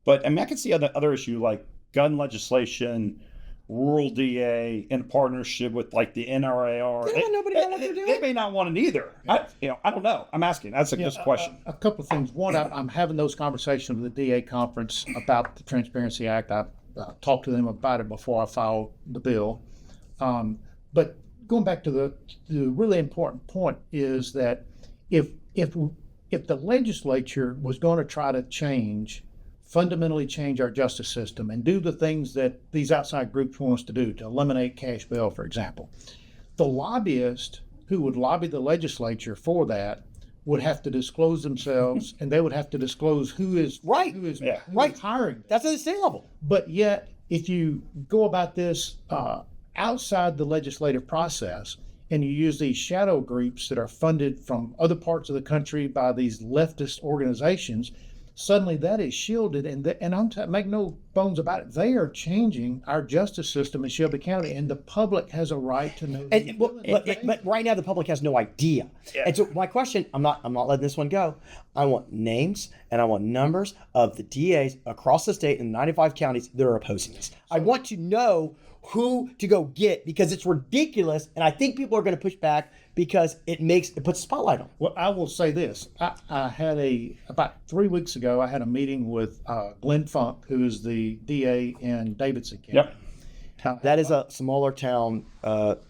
but I mean, I can see other issue like gun legislation, rural DA in partnership with like the NRAR. Nobody know what they're doing. They may not want it either. I don't know. I'm asking. That's just a question. A couple of things. One, I'm having those conversations with the DA conference about the Transparency Act. I talked to them about it before I filed the bill. But going back to the really important point is that if the legislature was going to try to fundamentally change our justice system and do the things that these outside groups want us to do, to eliminate cash bail, for example, the lobbyist who would lobby the legislature for that would have to disclose themselves, and they would have to disclose who is hiring. That's at the state level. But yet, if you go about this outside the legislative process, and you use these shadow groups that are funded from other parts of the country by these leftist organizations, suddenly that is shielded, and I'm make no bones about it. They are changing our justice system in Shelby County, and the public has a right to know. But right now the public has no idea. Yeah. And so my question, I'm not letting this one go. I want names and I want numbers of the DAs across the state in 95 counties that are opposing this. I want to know who to go get, because it's ridiculous, and I think people are going to push back because it puts a spotlight on. Well, I will say this. I had about 3 weeks ago, I had a meeting with Glenn Funk, who is the DA in Davidson County. Yep. That is a smaller town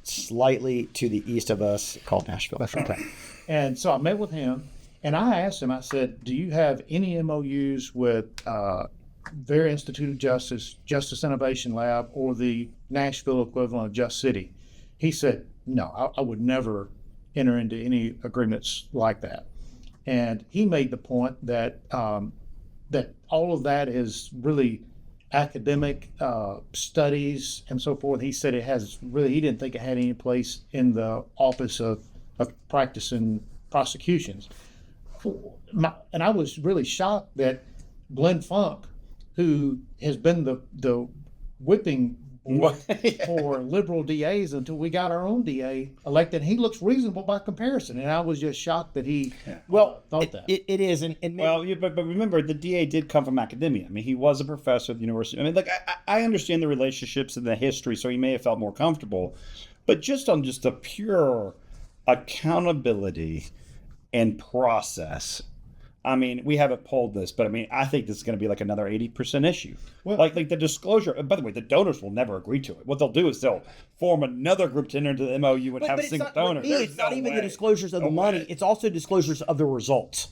slightly to the east of us called Nashville. That's right. And so I met with him, and I asked him, I said, do you have any MOUs with their Institute of Justice, Justice Innovation Lab, or the Nashville equivalent of Just City? He said, no, I would never enter into any agreements like that. And he made the point that that all of that is really academic studies and so forth. He said he didn't think it had any place in the office of practicing prosecutions. And I was really shocked that Glenn Funk, who has been the whipping boy for liberal DAs until we got our own DA elected, he looks reasonable by comparison. And I was just shocked that he thought that. It is. But remember, the DA did come from academia. I mean, he was a professor at the university. I mean, like, I understand the relationships and the history, so he may have felt more comfortable. But just on the pure accountability and process, I mean, we haven't polled this, but I mean, I think this is going to be like another 80% issue. Well, like the disclosure. By the way, the donors will never agree to it. What they'll do is they'll form another group to enter into the MOU and have a single donor. It's not even the disclosures of the money. It's also disclosures of the results.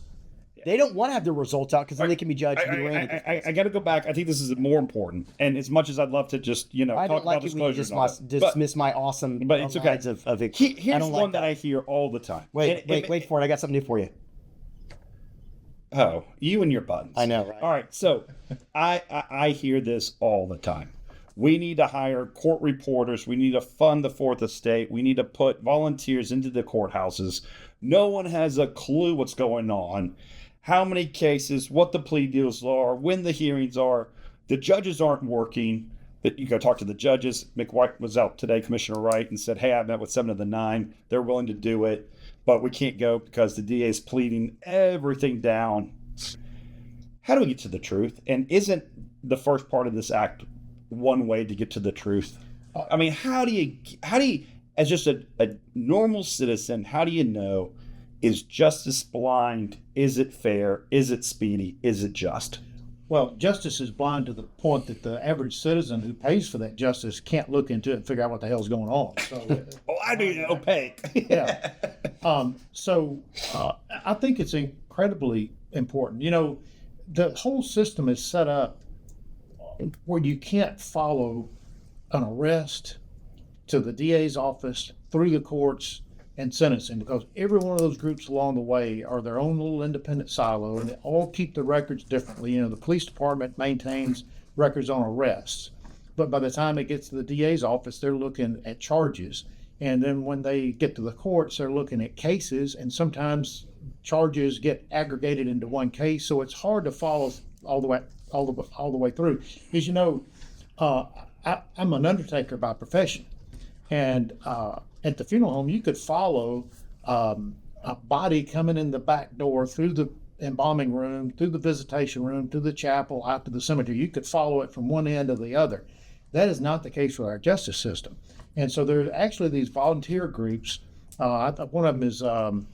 Yeah. They don't want to have the results out because then they can be judged. I got to go back. I think this is more important. And as much as I'd love to just I talk about disclosures, dismiss my awesome. But it's okay. Of it. Here's one that I hear all the time. Wait for it. I got something new for you. Oh, you and your buttons. I know, right? All right, so I hear this all the time. We need to hire court reporters. We need to fund the Fourth Estate. We need to put volunteers into the courthouses. No one has a clue what's going on, how many cases, what the plea deals are, when the hearings are. The judges aren't working. You go talk to the judges. Mick White was out today, Commissioner Wright, and said, hey, I met with 7 of the 9. They're willing to do it. But we can't go because the DA is pleading everything down. how do we get to the truth? And isn't the first part of this act one way to get to the truth? I mean, how do you, as just a normal citizen, how do you know, is justice blind? Is it fair? Is it speedy? Is it just? Well, justice is blind to the point that the average citizen who pays for that justice can't look into it and figure out what the hell's going on. So, I mean, opaque. yeah. I think it's incredibly important. You know, the whole system is set up where you can't follow an arrest to the DA's office, through the courts, and sentencing, because every one of those groups along the way are their own little independent silo, and they all keep the records differently. You know, the police department maintains records on arrests, but by the time it gets to the DA's office, they're looking at charges. And then when they get to the courts, they're looking at cases, and sometimes charges get aggregated into one case. So it's hard to follow all the way through. As you know, I'm an undertaker by profession, and at the funeral home, you could follow a body coming in the back door through the embalming room, through the visitation room, to the chapel, out to the cemetery. You could follow it from one end to the other. That is not the case with our justice system. And so there are actually these volunteer groups. One of them is, the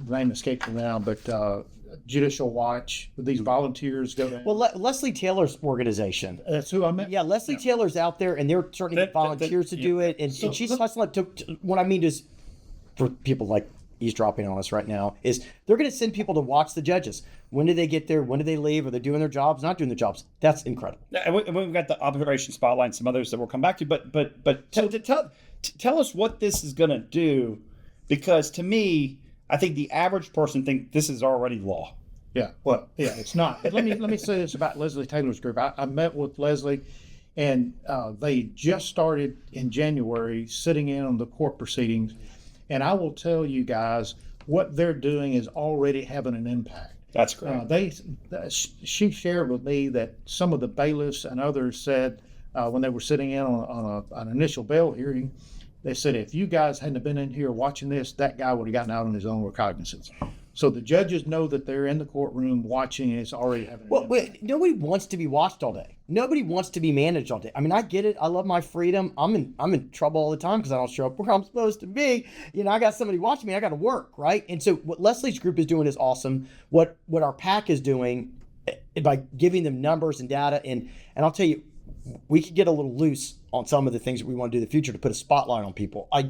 name escapes me now, but Judicial Watch. These volunteers go down. Well, Leslie Taylor's organization. That's who I meant. Yeah, Leslie Taylor's out there, and they're starting to get volunteers to do it, and she's hustling. What I mean is, for people like eavesdropping on us right now, is they're going to send people to watch the judges. When do they get there? When do they leave? Are they doing their jobs? Not doing their jobs? That's incredible. And we've got the Operation Spotlight and some others that we'll come back to. But tell us what this is going to do, because to me, I think the average person thinks this is already law. Yeah, well, yeah, it's not. Let me say this about Leslie Taylor's group. I met with Leslie, and they just started in January sitting in on the court proceedings. And I will tell you guys, what they're doing is already having an impact. That's great. She shared with me that some of the bailiffs and others said when they were sitting in on an initial bail hearing, they said, if you guys hadn't been in here watching this, that guy would have gotten out on his own recognizance. So the judges know that they're in the courtroom watching, and it's already happening. Well, nobody wants to be watched all day. Nobody wants to be managed all day. I mean, I get it. I love my freedom. I'm in trouble all the time because I don't show up where I'm supposed to be. You know, I got somebody watching me. I got to work, right? And so what Leslie's group is doing is awesome. What our PAC is doing by giving them numbers and data, and I'll tell you, we could get a little loose on some of the things that we want to do in the future to put a spotlight on people. I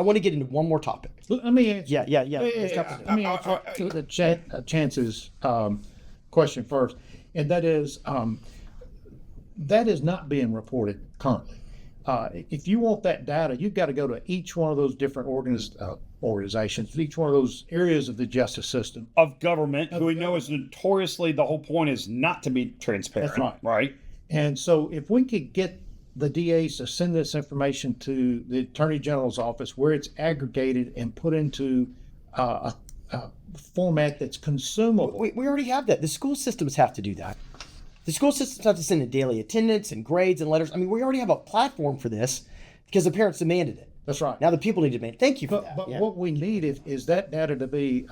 want to get into one more topic. Let me answer. Yeah. Let me answer the chances question first, and that is not being reported currently. If you want that data, you've got to go to each one of those different organizations, each one of those areas of the justice system. Of government, who we know is notoriously, the whole point is not to be transparent. That's right. Right? And so if we could get the DAs to send this information to the Attorney General's office where it's aggregated and put into a format that's consumable. We already have that. The school systems have to do that. The school systems have to send in daily attendance and grades and letters. I mean, we already have a platform for this because the parents demanded it. That's right. Now the people need to demand it. Thank you for that. But what we need is that data to be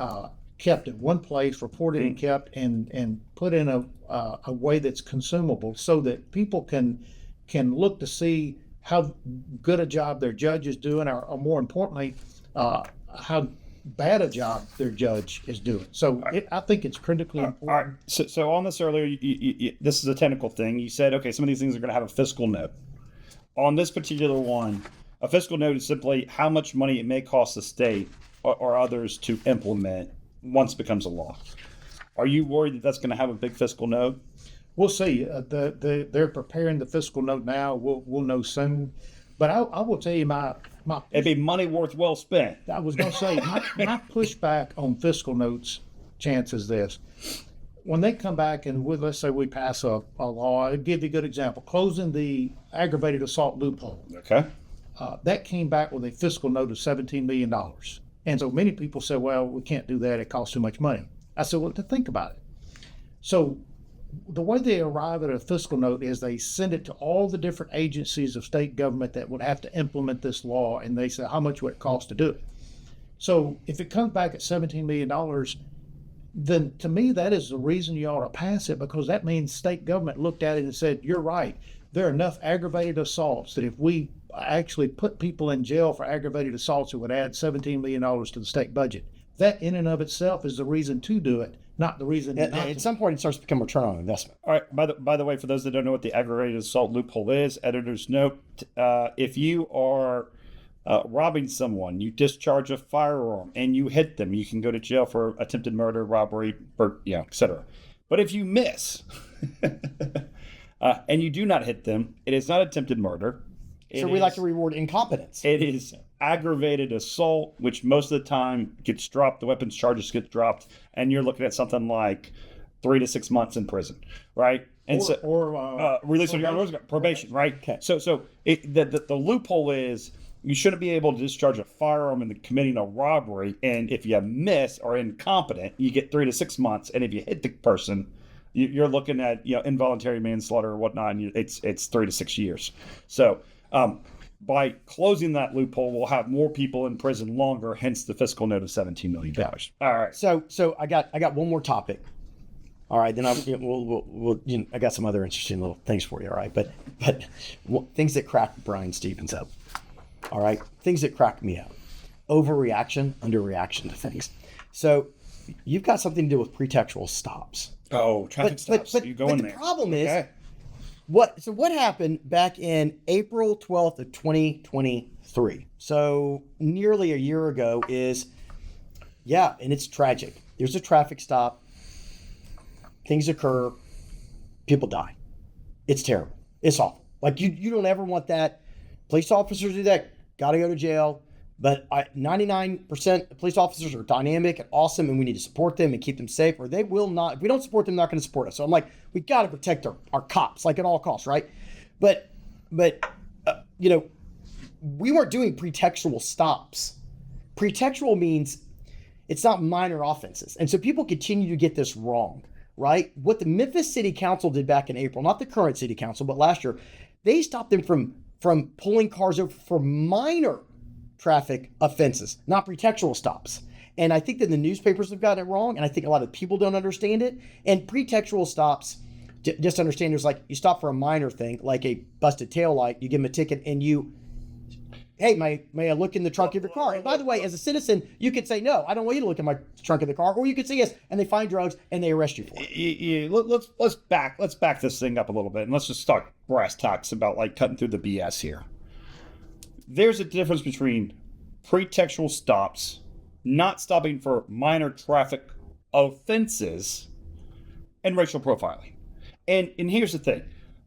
kept in one place, reported and kept, and put in a way that's consumable so that people can look to see how good a job their judge is doing, or more importantly, how bad a job their judge is doing. So I think it's critically important. All right. So on this earlier, this is a technical thing. You said, okay, some of these things are going to have a fiscal note. On this particular one, a fiscal note is simply how much money it may cost the state or others to implement once it becomes a law. Are you worried that that's going to have a big fiscal note? We'll see. They're preparing the fiscal note now. We'll know soon. But I will tell you my it'd be money worth well spent. I was going to say my pushback on fiscal notes, Chance, is this: when they come back and let's say we pass a law, I'll give you a good example: closing the aggravated assault loophole. Okay. That came back with a fiscal note of $17 million, and so many people said, "Well, we can't do that. It costs too much money." I said, "Well, to think about it." So the way they arrive at a fiscal note is they send it to all the different agencies of state government that would have to implement this law, and they say, how much would it cost to do it? So if it comes back at $17 million, then to me, that is the reason you ought to pass it, because that means state government looked at it and said, you're right. There are enough aggravated assaults that if we actually put people in jail for aggravated assaults, it would add $17 million to the state budget. That in and of itself is the reason to do it, not the reason not to. At some point, it starts to become return on investment. All right. By the way, for those that don't know what the aggravated assault loophole is, editor's note: if you are robbing someone, you discharge a firearm and you hit them, you can go to jail for attempted murder, robbery, etc. But if you miss and you do not hit them, it is not attempted murder. So we like to reward incompetence. It is aggravated assault, which most of the time gets dropped. The weapons charges get dropped, and you're looking at something like 3 to 6 months in prison, right? And release on your probation, right? Okay. So the loophole is you shouldn't be able to discharge a firearm in committing a robbery, and if you miss or incompetent, you get 3 to 6 months, and if you hit the person, you're looking at involuntary manslaughter or whatnot, and it's 3 to 6 years. So by closing that loophole, we'll have more people in prison longer, hence the fiscal note of $17 million. All right. So I got one more topic. All right, then we'll I got some other interesting little things for you. All right, but things that crack Brian Stevens up. All right, things that crack me up. Overreaction, underreaction to things. So you've got something to do with pretextual stops. Oh, traffic stops. But the problem is, what happened back in April 12th of 2023? So nearly a year ago and it's tragic. There's a traffic stop. Things occur. People die. It's terrible. It's awful. Like you don't ever want that. Police officers do that. Got to go to jail. But 99% of police officers are dynamic and awesome, and we need to support them and keep them safe, or they will not. If we don't support them, they're not going to support us. So I'm like, we got to protect our cops, like at all costs, right? But we weren't doing pretextual stops. Pretextual means it's not minor offenses, and so people continue to get this wrong, right? What the Memphis City Council did back in April, not the current City Council, but last year, they stopped them from pulling cars over for minor traffic offenses, not pretextual stops. And I think that the newspapers have gotten it wrong, and I think a lot of people don't understand it. And pretextual stops, just understand, there's like, you stop for a minor thing, like a busted taillight, you give them a ticket, and hey, may I look in the trunk of your car? And by the way, as a citizen, you could say, no, I don't want you to look in my trunk of the car. Or you could say yes, and they find drugs, and they arrest you for it. Let's back this thing up a little bit, and let's just start brass tacks about like cutting through the BS here. There's a difference between pretextual stops, not stopping for minor traffic offenses, and racial profiling. And here's the thing.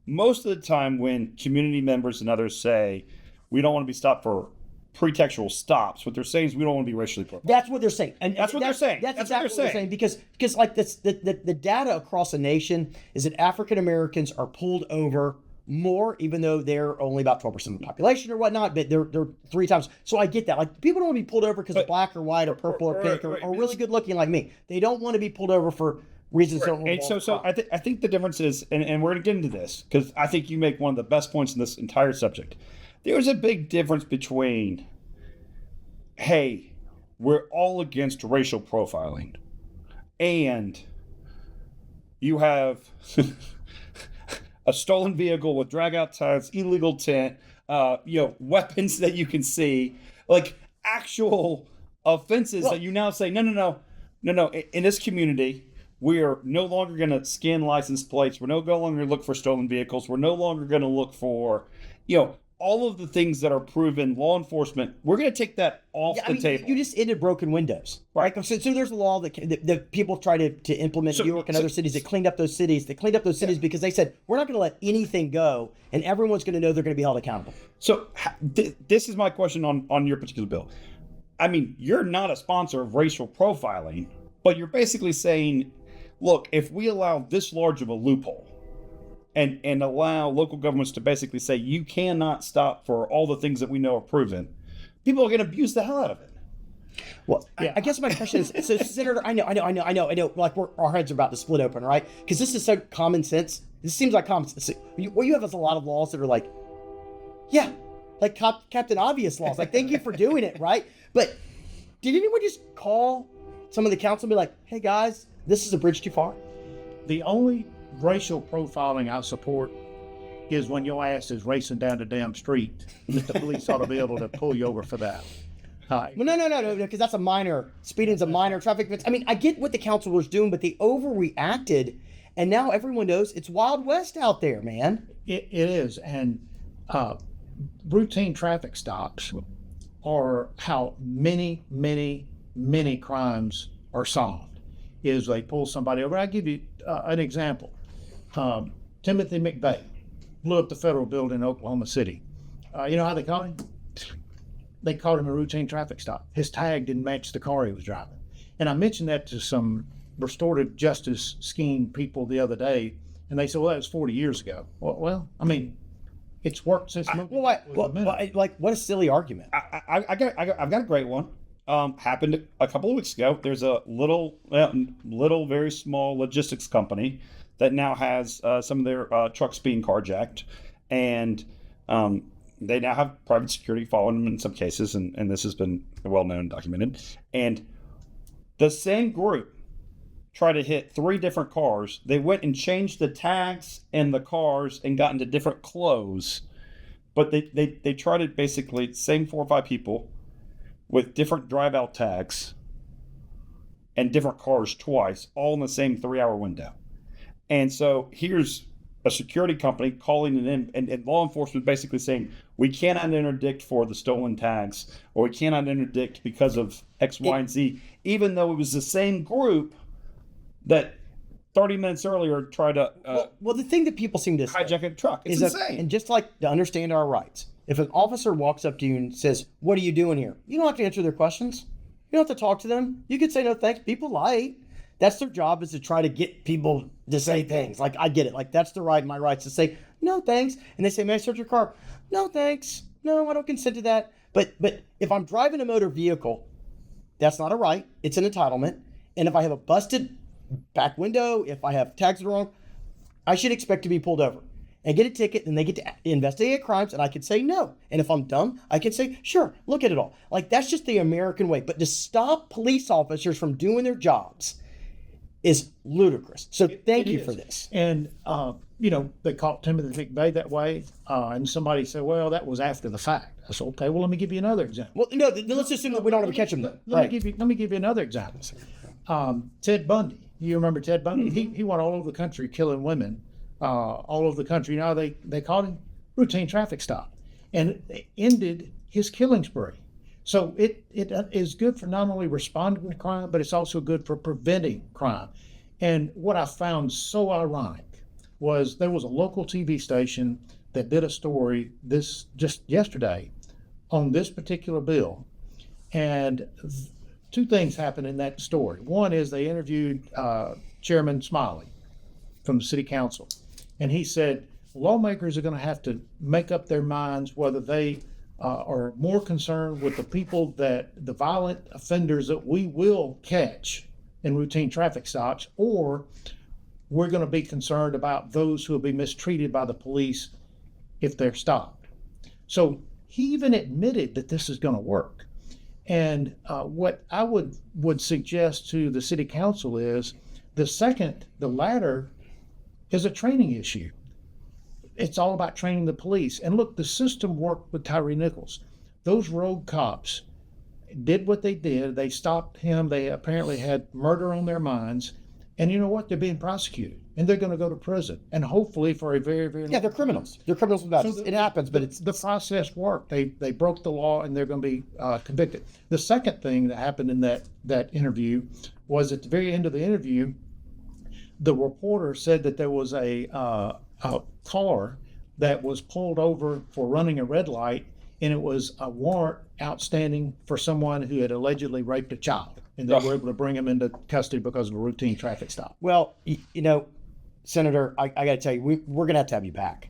Most of the time when community members and others say, we don't want to be stopped for pretextual stops, what they're saying is we don't want to be racially profiled. That's what they're saying. And that's what they're saying. That's exactly what they're saying. Because like this, the data across the nation is that African Americans are pulled over more, even though they're only about 12% of the population or whatnot, but they're 3 times. So I get that. Like, people don't want to be pulled over because of black or white or purple or pink or really good looking like me. They don't want to be pulled over for reasons that don't involve And so I think the difference is, and we're going to get into this, because I think you make one of the best points in this entire subject. There's a big difference between, hey, we're all against racial profiling, and you have a stolen vehicle with drag-out tires, illegal tent, weapons that you can see, like actual offenses that you now say, no. In this community, we are no longer going to scan license plates. We're no longer going to look for stolen vehicles. We're no longer going to look for, all of the things that are proven law enforcement. We're going to take that off the table. You just ended broken windows, right? So there's a law that people try to implement in New York and other cities that cleaned up those cities. They cleaned up those cities because they said, we're not going to let anything go, and everyone's going to know they're going to be held accountable. So this is my question on your particular bill. I mean, you're not a sponsor of racial profiling, but you're basically saying, look, if we allow this large of a loophole, and allow local governments to basically say you cannot stop for all the things that we know are proven, people are going to abuse the hell out of it. Well, yeah. I guess my question is, so Senator, I know, like our heads are about to split open, right? Because this is so common sense. This seems like common sense. What you have is a lot of laws that are like, yeah, like Captain Obvious laws. Like, thank you for doing it, right? But did anyone just call some of the council and be like, hey guys, this is a bridge too far. The only racial profiling I support is when your ass is racing down the damn street, that the police ought to be able to pull you over for that. Hi. Well, no, because that's a minor. Speeding's a minor traffic offense. I mean, I get what the council was doing, but they overreacted, and now everyone knows it's Wild West out there, man. It is, and routine traffic stops are how many crimes are solved. Is they pull somebody over. I'll give you an example. Timothy McVeigh blew up the federal building in Oklahoma City. You know how they caught him? They caught him a routine traffic stop. His tag didn't match the car he was driving. And I mentioned that to some restorative justice scheme people the other day, and they said, well, that was 40 years ago. Well, I mean, it's worked since. Like, what a silly argument. I've got a great one. Happened a couple of weeks ago. There's a little, very small logistics company that now has some of their trucks being carjacked, and they now have private security following them in some cases, and this has been well known and documented. And the same group tried to hit 3 different cars. They went and changed the tags in the cars and got into different clothes, but they tried it basically same 4 or 5 people with different drive-out tags and different cars twice, all in the same 3-hour window. And so here's a security company calling it in, and law enforcement basically saying, we cannot interdict for the stolen tags, or we cannot interdict because of X, Y, and Z, even though it was the same group that 30 minutes earlier tried to well, the thing that people seem to hijack a truck. It's is insane. And just like to understand our rights, if an officer walks up to you and says, what are you doing here? You don't have to answer their questions. You don't have to talk to them. You could say no thanks. Be polite. That's their job, is to try to get people to say things. Like, I get it. Like, that's my rights to say, no thanks. And they say, may I search your car? No thanks. No, I don't consent to that. But if I'm driving a motor vehicle, that's not a right. It's an entitlement. And if I have a busted back window, if I have tags that are wrong, I should expect to be pulled over and get a ticket, and they get to investigate crimes, and I can say no. And if I'm dumb, I can say, sure, look at it all. Like, that's just the American way. But to stop police officers from doing their jobs is ludicrous. So thank you for this. And, they caught Timothy McVeigh that way, and somebody said, well, that was after the fact. I said, okay, well, let me give you another example. Well, no, let's assume that we don't ever catch him, though. Let me give you another example. Ted Bundy. You remember Ted Bundy? Mm-hmm. He went all over the country killing women, all over the country. Now they caught him routine traffic stop, and it ended his killing spree. So it is good for not only responding to crime, but it's also good for preventing crime. And what I found so ironic was there was a local TV station that did a story just yesterday on this particular bill. And 2 things happened in that story. One is they interviewed Chairman Smiley from the city council. And he said, lawmakers are going to have to make up their minds whether they are more concerned with the violent offenders that we will catch in routine traffic stops, or we're going to be concerned about those who will be mistreated by the police if they're stopped. So he even admitted that this is going to work. And what I would suggest to the city council is the latter is a training issue. It's all about training the police. And look, the system worked with Tyree Nichols. Those rogue cops did what they did. They stopped him. They apparently had murder on their minds. And you know what? They're being prosecuted. And they're going to go to prison. And hopefully for a very, very long they're criminals. They're criminals without it happens, but it's... The process worked. They broke the law, and they're going to be convicted. The second thing that happened in that interview was at the very end of the interview, the reporter said that there was a car that was pulled over for running a red light, and it was a warrant outstanding for someone who had allegedly raped a child, and they were able to bring him into custody because of a routine traffic stop. Well, Senator, I got to tell you, we're going to have you back,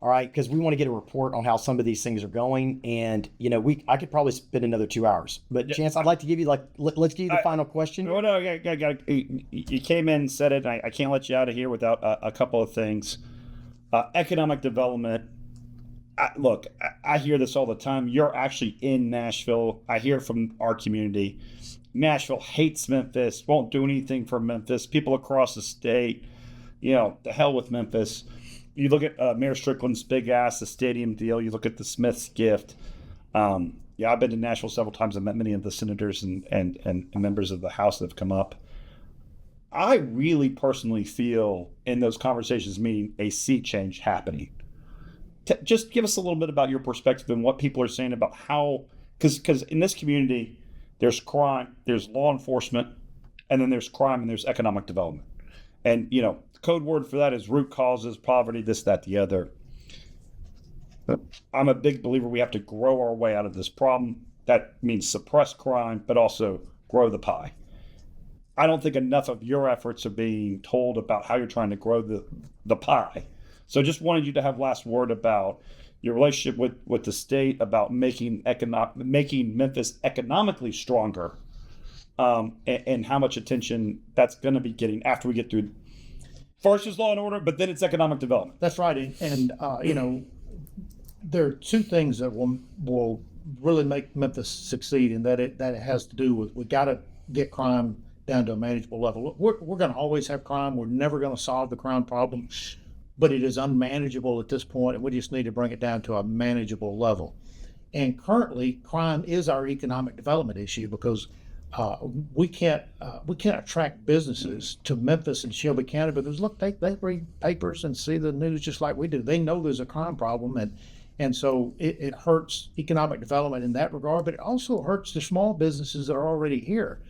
all right? Because we want to get a report on how some of these things are going, and I could probably spend another 2 hours. But Chance, I'd like to give you let's give you the final question. No, you came in and said it. I can't let you out of here without a couple of things. Economic development look, I hear this all the time. You're actually in Nashville. I hear from our community. Nashville hates Memphis, won't do anything for Memphis. People across the state, the hell with Memphis. You look at Mayor Strickland's big ass, the stadium deal. You look at the Smiths gift. I've been to Nashville several times. I've met many of the senators and members of the House that have come up. I really personally feel in those conversations meaning a sea change happening. Just give us a little bit about your perspective and what people are saying about how, because in this community, there's crime, there's law enforcement, and then there's crime and there's economic development. And, the code word for that is root causes, poverty, this, that, the other. I'm a big believer we have to grow our way out of this problem. That means suppress crime, but also grow the pie. I don't think enough of your efforts are being told about how you're trying to grow the pie. So just wanted you to have last word about your relationship with the state, about making Memphis economically stronger, and how much attention that's going to be getting after we get through first is law and order, but then it's economic development. That's right. And there are two things that will really make Memphis succeed, and that it has to do with, we got to get crime down to a manageable level. We're going to always have crime. We're never going to solve the crime problem, but it is unmanageable at this point, and we just need to bring it down to a manageable level. And currently, crime is our economic development issue because we can't attract businesses to Memphis and Shelby County because look, they read papers and see the news just like we do. They know there's a crime problem, and so it hurts economic development in that regard, but it also hurts the small businesses that are already here.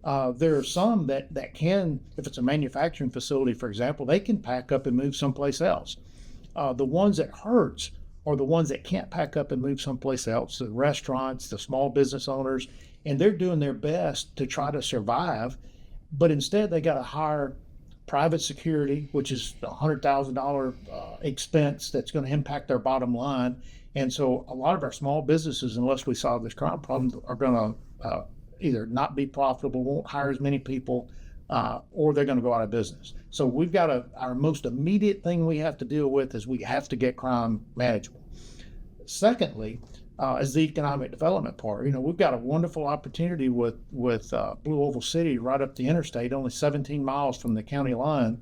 There are some that can, if it's a manufacturing facility, for example, they can pack up and move someplace else. The ones that hurts are the ones that can't pack up and move someplace else, the restaurants, the small business owners, and they're doing their best to try to survive, but instead they got to hire private security, which is a $100,000 expense that's going to impact their bottom line. And so a lot of our small businesses, unless we solve this crime problem, are going to either not be profitable, won't hire as many people, or they're going to go out of business. So we've got our most immediate thing we have to deal with is we have to get crime manageable. Secondly, is the economic development part. We've got a wonderful opportunity with Blue Oval City right up the interstate, only 17 miles from the county line.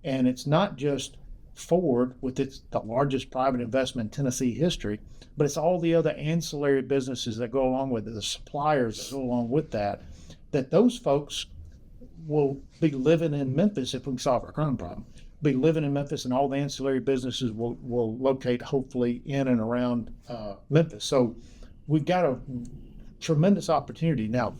And it's not just Ford with the largest private investment in Tennessee history, but it's all the other ancillary businesses that go along with it, the suppliers that go along with that those folks will be living in Memphis if we solve our crime problem. Be living in Memphis, and all the ancillary businesses will locate hopefully in and around Memphis. So we've got a tremendous opportunity. Now,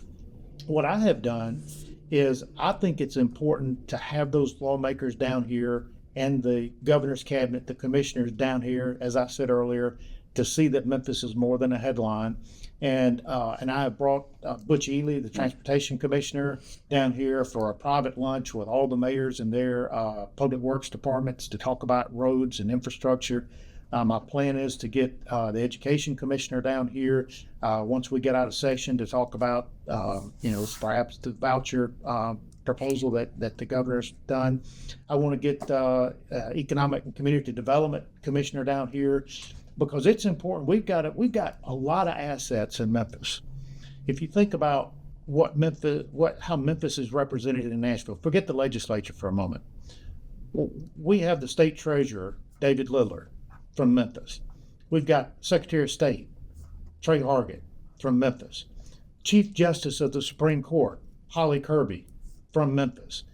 what I have done is I think it's important to have those lawmakers down here and the governor's cabinet, the commissioners down here, as I said earlier, to see that Memphis is more than a headline. And I have brought Butch Ely, the transportation commissioner, down here for a private lunch with all the mayors and their public works departments to talk about roads and infrastructure. My plan is to get the education commissioner down here once we get out of session to talk about, perhaps the voucher proposal that the governor's done. I want to get economic and community development commissioner down here, because it's important. We've got a lot of assets in Memphis. If you think about how Memphis is represented in Nashville, forget the legislature for a moment. We have the state treasurer, David Lidler, from Memphis. We've got Secretary of State, Trey Hargett, from Memphis. Chief Justice of the Supreme Court, Holly Kirby, from Memphis.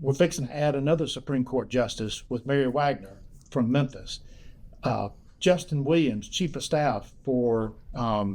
We're fixing to add another Supreme Court justice with Mary Wagner from Memphis. Justin Williams, Chief of Staff for Governor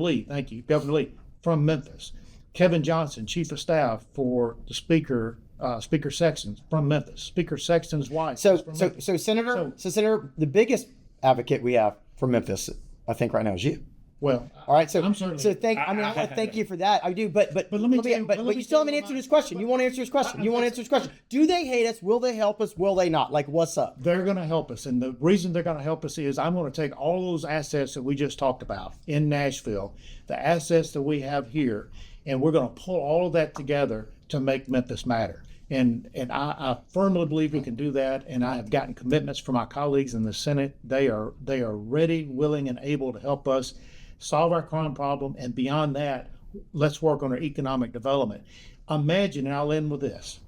Lee. Thank you, Governor Lee, from Memphis. Kevin Johnson, Chief of Staff for the Speaker, Speaker Sexton, from Memphis. Speaker Sexton's wife. So Senator, the biggest advocate we have for Memphis, I think, right now is you. Well, all right. So, I'm certainly, I thank you for that. I do, but you still haven't answered this question. You want to answer this question? Do they hate us? Will they help us? Will they not? Like, what's up? They're going to help us, and the reason they're going to help us is I'm going to take all those assets that we just talked about in Nashville, the assets that we have here, and we're going to pull all of that together to make Memphis matter. And I firmly believe we can do that. And I have gotten commitments from my colleagues in the Senate. They are ready, willing, and able to help us solve our crime problem. And beyond that, let's work on our economic development. Imagine, and I'll end with this.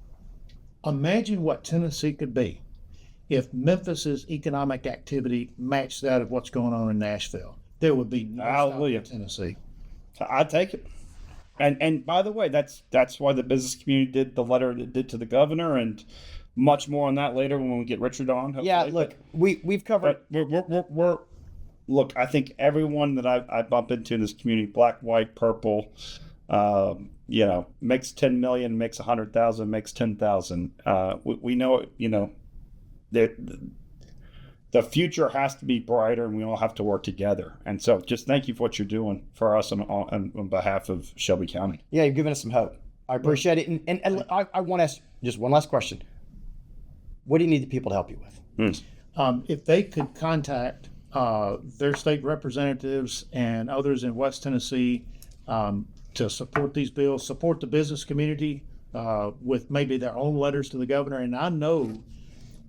Imagine what Tennessee could be if Memphis's economic activity matched that of what's going on in Nashville. There would be no Hallelujah. stop in Tennessee. I take it. And by the way, that's why the business community did the letter that did to the governor, and much more on that later when we get Richard on. Hopefully. Yeah, look, we've covered. But we're look. I think everyone that I bump into in this community, black, white, purple, makes 10 million, makes 100,000, makes 10,000. We know, the future has to be brighter, and we all have to work together. And so just thank you for what you're doing for us on behalf of Shelby County. Yeah, you've given us some hope. I appreciate it. And I want to ask just one last question. What do you need the people to help you with? If they could contact their state representatives and others in West Tennessee to support these bills, support the business community with maybe their own letters to the governor. And I know,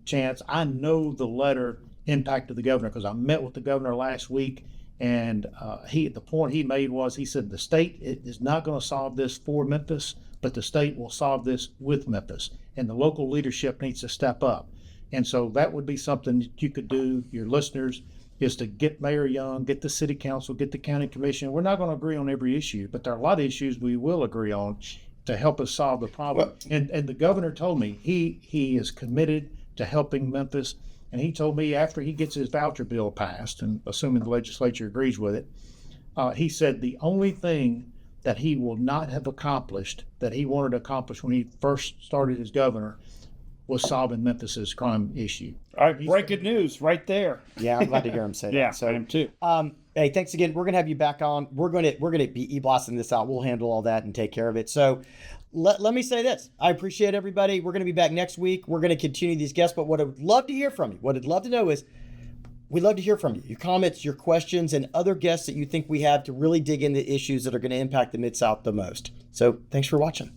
Chance, the letter impacted the governor because I met with the governor last week, and the point he made was, he said the state is not going to solve this for Memphis, but the state will solve this with Memphis, and the local leadership needs to step up. And so that would be something that you could do, your listeners, is to get Mayor Young, get the city council, get the county commission. We're not going to agree on every issue, but there are a lot of issues we will agree on to help us solve the problem. And the governor told me he is committed to helping Memphis. And he told me after he gets his voucher bill passed, and assuming the legislature agrees with it, he said the only thing that he will not have accomplished that he wanted to accomplish when he first started as governor was solving Memphis's crime issue. All right, breaking news right there. Yeah, I'm glad to hear him say that. Yeah, so I am too. Hey, thanks again. We're gonna have you back on. We're gonna be e-blasting this out. We'll handle all that and take care of it. So let me say this. I appreciate everybody. We're gonna be back next week. We're gonna continue these guests, but what I would love to hear from you, what I'd love to know is, we'd love to hear from you. Your comments, your questions, and other guests that you think we have to really dig into issues that are gonna impact the Mid-South the most. So thanks for watching.